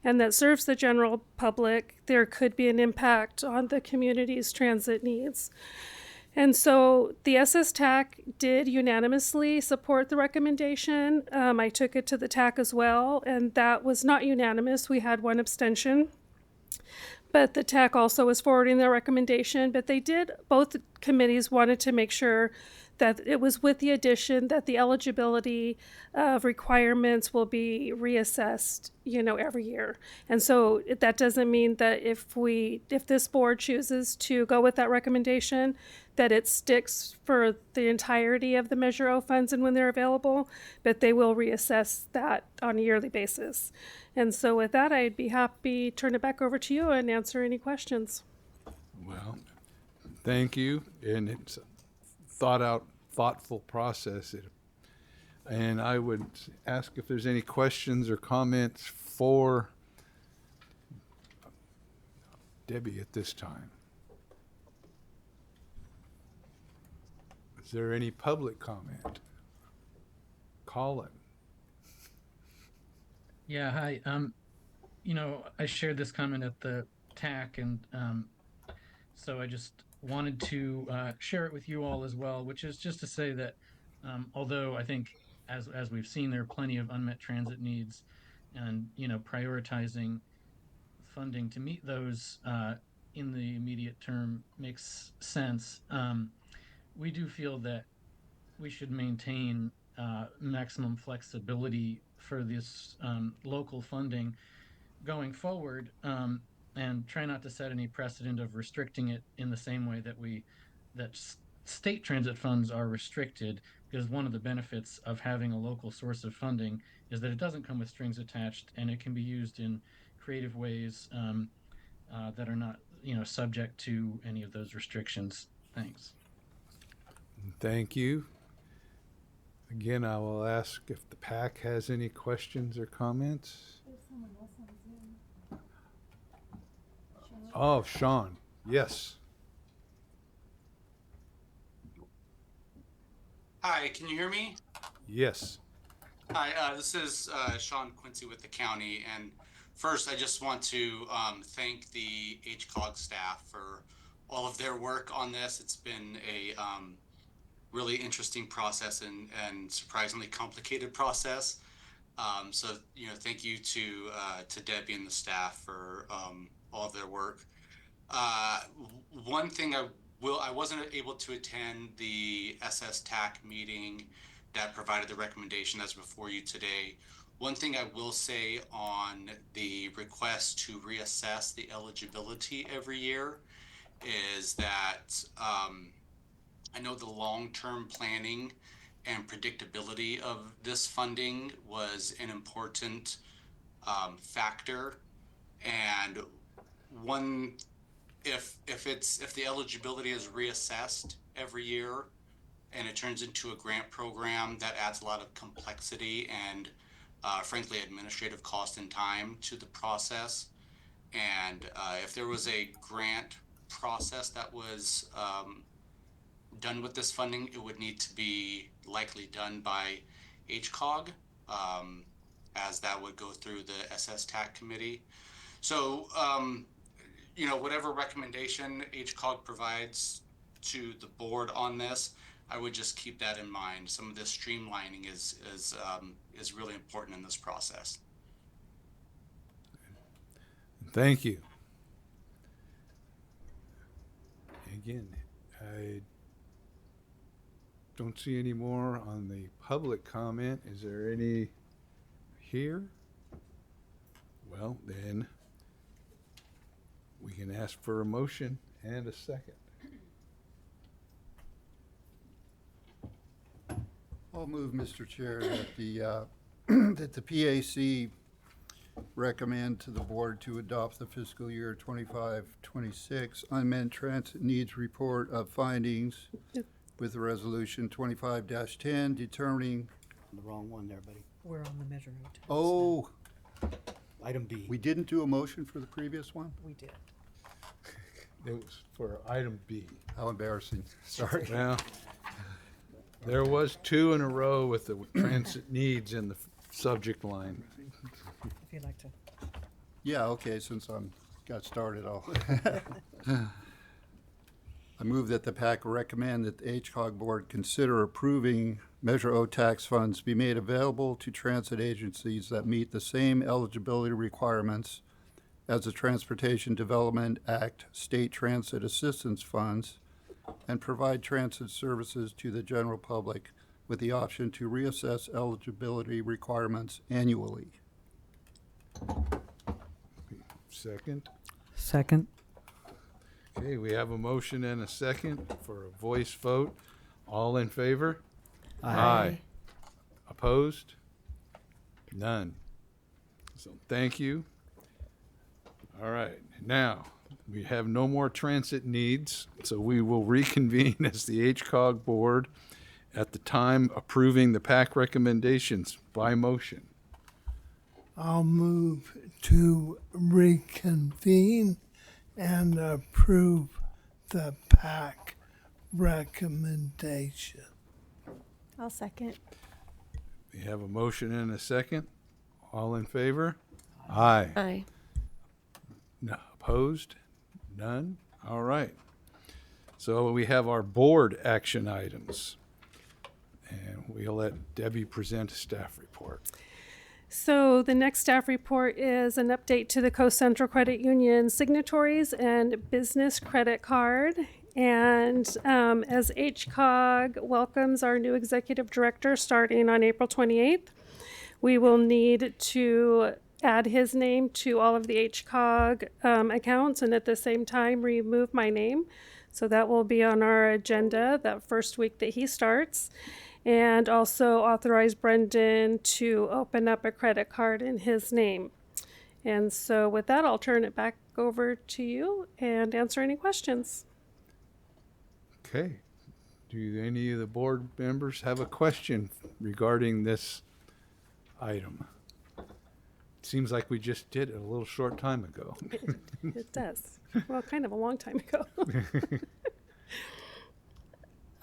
and that serves the general public, there could be an impact on the community's transit needs. And so the SS TAC did unanimously support the recommendation. I took it to the TAC as well, and that was not unanimous. We had one abstention. But the TAC also was forwarding their recommendation, but both committees wanted to make sure that it was with the addition that the eligibility of requirements will be reassessed, every year. And so that doesn't mean that if this board chooses to go with that recommendation, that it sticks for the entirety of the Measure O funds and when they're available, but they will reassess that on a yearly basis. And so with that, I'd be happy to turn it back over to you and answer any questions. Well, thank you. And it's a thoughtful process. And I would ask if there's any questions or comments for Debbie at this time. Is there any public comment? Call it. Yeah, hi. I shared this comment at the TAC, and so I just wanted to share it with you all as well, which is just to say that although I think, as we've seen, there are plenty of unmet transit needs, and prioritizing funding to meet those in the immediate term makes sense. We do feel that we should maintain maximum flexibility for this local funding going forward, and try not to set any precedent of restricting it in the same way that state transit funds are restricted, because one of the benefits of having a local source of funding is that it doesn't come with strings attached, and it can be used in creative ways that are not subject to any of those restrictions. Thanks. Thank you. Again, I will ask if the PAC has any questions or comments. Oh, Sean. Yes. Hi, can you hear me? Yes. Hi, this is Sean Quincy with the county. And first, I just want to thank the HCOG staff for all of their work on this. It's been a really interesting process and surprisingly complicated process. So, thank you to Debbie and the staff for all of their work. One thing I wasn't able to attend the SS TAC meeting that provided the recommendation that's before you today. One thing I will say on the request to reassess the eligibility every year is that I know the long-term planning and predictability of this funding was an important factor. And one if the eligibility is reassessed every year and it turns into a grant program, that adds a lot of complexity and frankly administrative cost and time to the process. And if there was a grant process that was done with this funding, it would need to be likely done by HCOG, as that would go through the SS TAC committee. So whatever recommendation HCOG provides to the board on this, I would just keep that in mind. Some of this streamlining is really important in this process. Thank you. Again, I don't see any more on the public comment. Is there any here? Well, then we can ask for a motion and a second. I'll move, Mr. Chair, that the that the PAC recommend to the board to adopt the fiscal year 25-26 unmet transit needs report of findings with the resolution 25-10 determining. The wrong one there, buddy. We're on the measure of tax Oh, Item B. we didn't do a motion for the previous one? now. We did. It was for item B. How embarrassing. Sorry. Well, there was two in a row with the transit needs in the subject line. If you'd like to. Yeah, okay, since got started, I'll. I move that the PAC recommend that the HCOG board consider approving Measure O tax funds be made available to transit agencies that meet the same eligibility requirements as the Transportation Development Act State Transit Assistance Funds and provide transit services to the general public with the option to reassess eligibility requirements annually. Second. Second. Okay, we have a motion and a second for a voice vote. All in favor? Aye. Opposed? None. So thank you. All right, now we have no more transit needs, so we will reconvene as the HCOG board at the time approving the PAC recommendations by motion. I'll move to reconvene and approve the PAC recommendation. I'll second. We have a motion and a second. All in favor? Aye. Aye. No, opposed? None? All right. So we have our board action items. And we'll let Debbie present a staff report. So the next staff report is an update to the Coast Central Credit Union signatories and business credit card. And as HCOG welcomes our new executive director starting on April 28th, we will need to add his name to all of the HCOG accounts and at the same time remove my name. So that will be on our agenda that first week that he starts. And also authorize Brendan to open up a credit card in his name. And so with that, I'll turn it back over to you and answer any questions. Okay. Do any of the board members have a question regarding this item? Seems like we just did it a little short time ago. It does. Well, kind of a long time ago.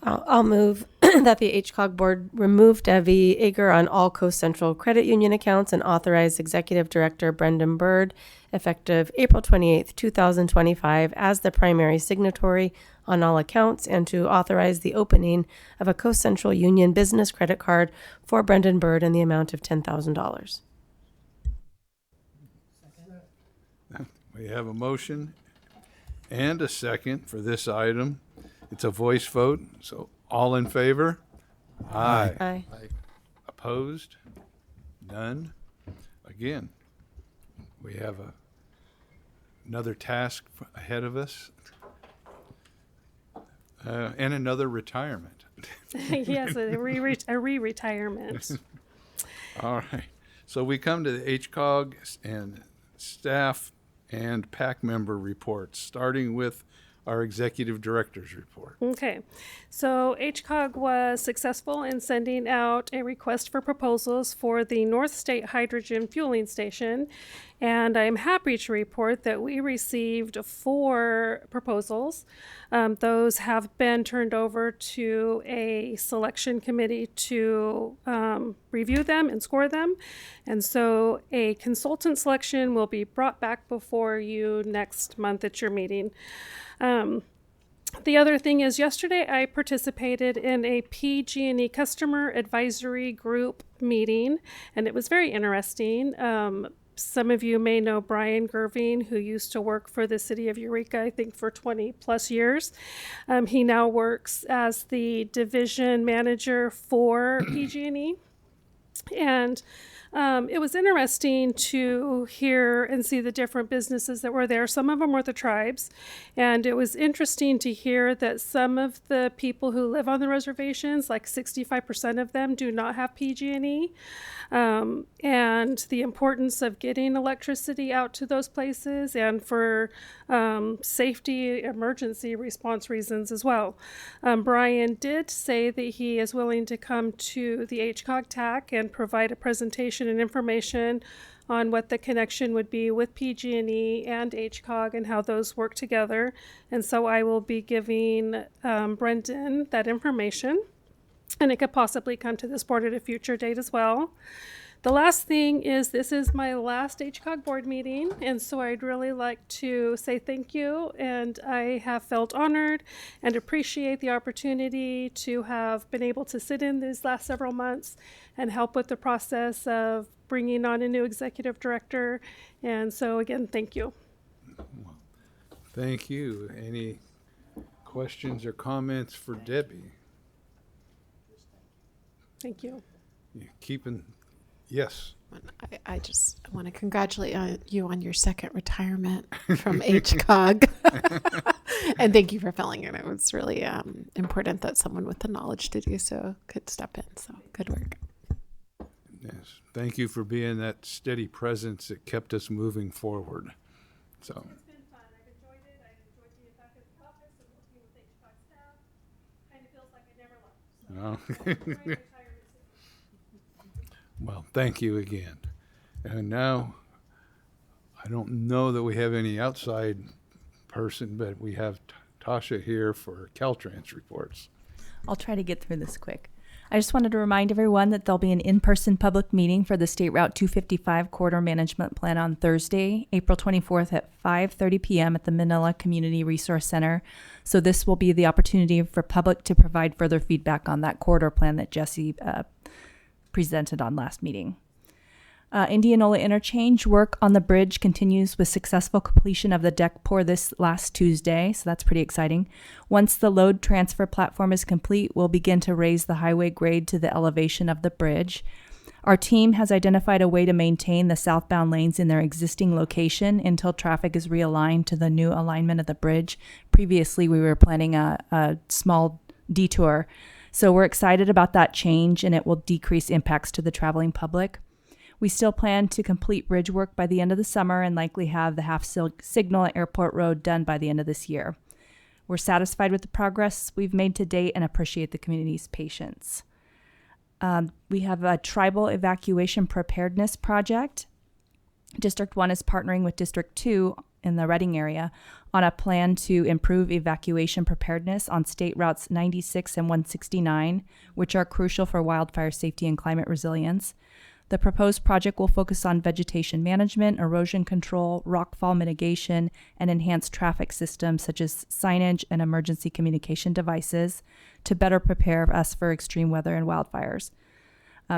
I'll move that the HCOG board remove Debbie Ager on all Coast Central Credit Union accounts and authorize Executive Director Brendan Bird, effective April 28th, 2025, as the primary signatory on all accounts, and to authorize the opening of a Coast Central Union business credit card for Brendan Bird in the amount of $10,000. We have a motion and a second for this item. It's a voice vote, so all in favor? Aye. Aye. Opposed? None? Again, we have another task ahead of us and another retirement. Yes, a re-retirement. All right. So we come to the HCOG and staff and PAC member reports, starting with our executive director's report. Okay, so HCOG was successful in sending out a request for proposals for the North State Hydrogen Fueling Station, and I'm happy to report that we received 4 proposals. Those have been turned over to a selection committee to review them and score them, and so a consultant selection will be brought back before you next month at your meeting. The other thing is, yesterday I participated in a PG&E customer advisory group meeting, and it was very interesting. Some of you may know Brian Gerving, who used to work for the city of Eureka, I think for 20 plus years. He now works as the division manager for PG&E. And it was interesting to hear and see the different businesses that were there. Some of them were the tribes, and it was interesting to hear that some of the people who live on the reservations, like 65% of them, do not have PG&E, and the importance of getting electricity out to those places, and for safety, emergency response reasons as well. Brian did say that he is willing to come to the HCOG TAC and provide a presentation and information on what the connection would be with PG&E and HCOG and how those work together. And so I will be giving Brendan that information, and it could possibly come to this board at a future date as well. The last thing is, this is my last HCOG board meeting, and so I'd really like to say thank you, and I have felt honored and appreciate the opportunity to have been able to sit in these last several months and help with the process of bringing on a new executive director. And so again, thank you. Thank you. Any questions or comments for Debbie? Thank you. Yes. I just want to congratulate you on your second retirement from HCOG. And thank you for filling in. It was really important that someone with the knowledge to do so could step in. So good work. Yes. Thank you for being that steady presence that kept us moving forward. So. It's been fun. I've enjoyed it. I've enjoyed being back at the office and working with HCOG staff. Kind of feels like I never left. So Oh. Well, thank you again. And now, I don't know that we have any outside person, but we have Tasha here for Caltrans reports. I'll try to get through this quick. I just wanted to remind everyone that there'll be an in-person public meeting for the State Route 255 Corridor Management Plan on Thursday, April 24th at 5:30 p.m. at the Manila Community Resource Center. So this will be the opportunity for public to provide further feedback on that corridor plan that Jesse presented on last meeting. Indianola Interchange work on the bridge continues with successful completion of the deck pour this last Tuesday, so that's pretty exciting. Once the load transfer platform is complete, we'll begin to raise the highway grade to the elevation of the bridge. Our team has identified a way to maintain the southbound lanes in their existing location until traffic is realigned to the new alignment of the bridge. Previously, we were planning a small detour, so we're excited about that change, and it will decrease impacts to the traveling public. We still plan to complete bridge work by the end of the summer and likely have the half signal at Airport Road done by the end of this year. We're satisfied with the progress we've made to date and appreciate the community's patience. We have a tribal evacuation preparedness project. District 1 is partnering with District 2 in the Reading area on a plan to improve evacuation preparedness on State Routes 96 and 169, which are crucial for wildfire safety and climate resilience. The proposed project will focus on vegetation management, erosion control, rockfall mitigation, and enhanced traffic systems such as signage and emergency communication devices to better prepare us for extreme weather and wildfires.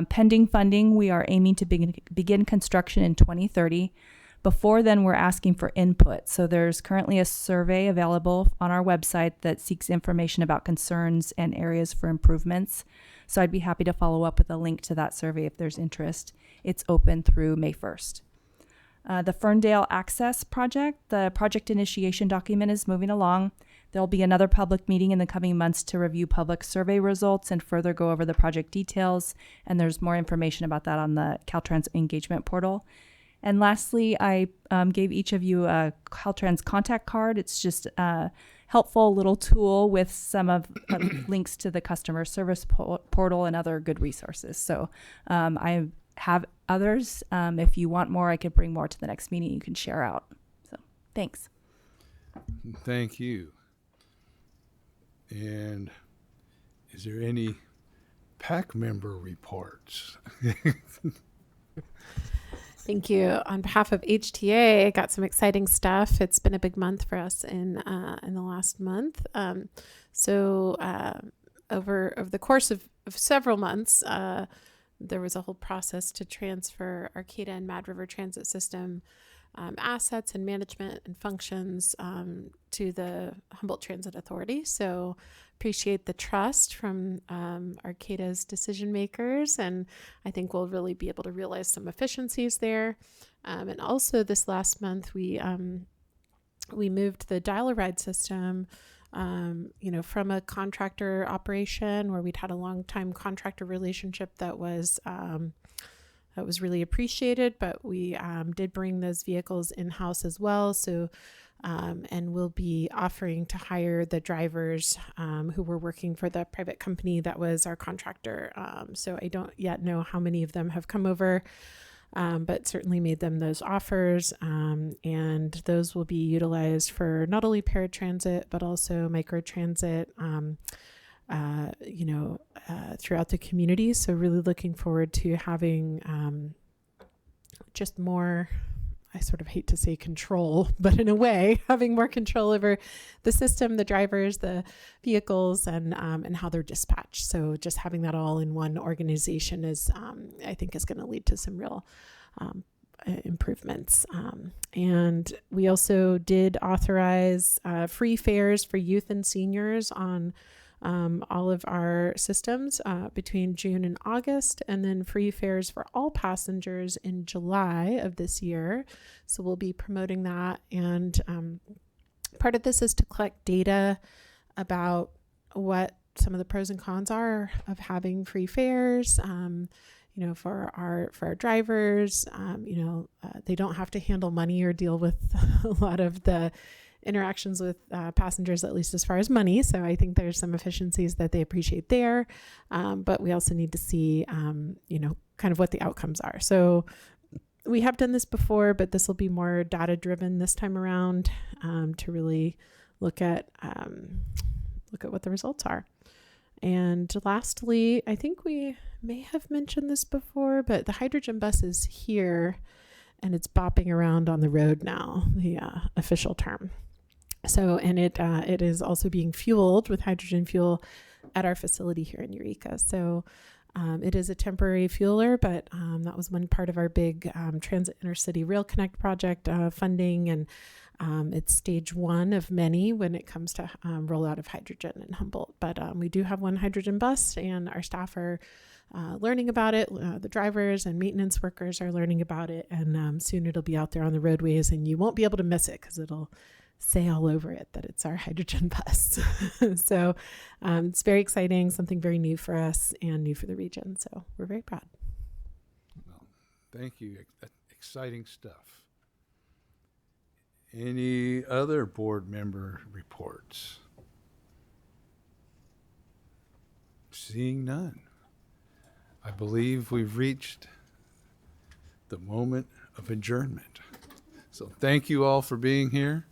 Pending funding, we are aiming to begin construction in 2030. Before then, we're asking for input. So there's currently a survey available on our website that seeks information about concerns and areas for improvements. So I'd be happy to follow up with a link to that survey if there's interest. It's open through May 1st. The Ferndale Access Project, the project initiation document is moving along. There'll be another public meeting in the coming months to review public survey results and further go over the project details. And there's more information about that on the Caltrans engagement portal. And lastly, I gave each of you a Caltrans contact card. It's just a helpful little tool with some of links to the customer service portal and other good resources. So I have others. If you want more, I could bring more to the next meeting. You can share out. So thanks. Thank you. And is there any PAC member reports? Thank you. On behalf of HTA, I got some exciting stuff. It's been a big month for us in the last month. Over the course of several months, there was a whole process to transfer Arcata and Mad River Transit System assets and management and functions to the Humboldt Transit Authority. So appreciate the trust from Arcata's decision makers, and I think we'll really be able to realize some efficiencies there. And also this last month, we moved the dial-a-ride system from a contractor operation where we'd had a long time contractor relationship that was really appreciated, but we did bring those vehicles in-house as well. So, and we'll be offering to hire the drivers who were working for the private company that was our contractor. So I don't yet know how many of them have come over, but certainly made them those offers. And those will be utilized for not only paratransit, but also microtransit, throughout the community. So really looking forward to having just more, I sort of hate to say control, but in a way, having more control over the system, the drivers, the vehicles, and how they're dispatched. So just having that all in one organization is, I think, is going to lead to some real improvements. And we also did authorize free fares for youth and seniors on all of our systems between June and August, and then free fares for all passengers in July of this year. So we'll be promoting that. And part of this is to collect data about what some of the pros and cons are of having free fares. For our drivers, they don't have to handle money or deal with a lot of the interactions with passengers, at least as far as money. So I think there's some efficiencies that they appreciate there. But we also need to see, kind of what the outcomes are. So we have done this before, but this will be more data driven this time around to really look at what the results are. And lastly, I think we may have mentioned this before, but the hydrogen bus is here and it's bopping around on the road now, the official term. So, and it is also being fueled with hydrogen fuel at our facility here in Eureka. So it is a temporary fueler, but that was one part of our big Transit Intercity Rail Connect project funding, and it's stage one of many when it comes to rollout of hydrogen in Humboldt. But we do have one hydrogen bus, and our staff are learning about it. The drivers and maintenance workers are learning about it, and soon it'll be out there on the roadways, and you won't be able to miss it because it'll say all over it that it's our hydrogen bus. So it's very exciting, something very new for us and new for the region. So we're very proud. Well, thank you. Exciting stuff. Any other board member reports? Seeing none. I believe we've reached the moment of adjournment. So thank you all for being here.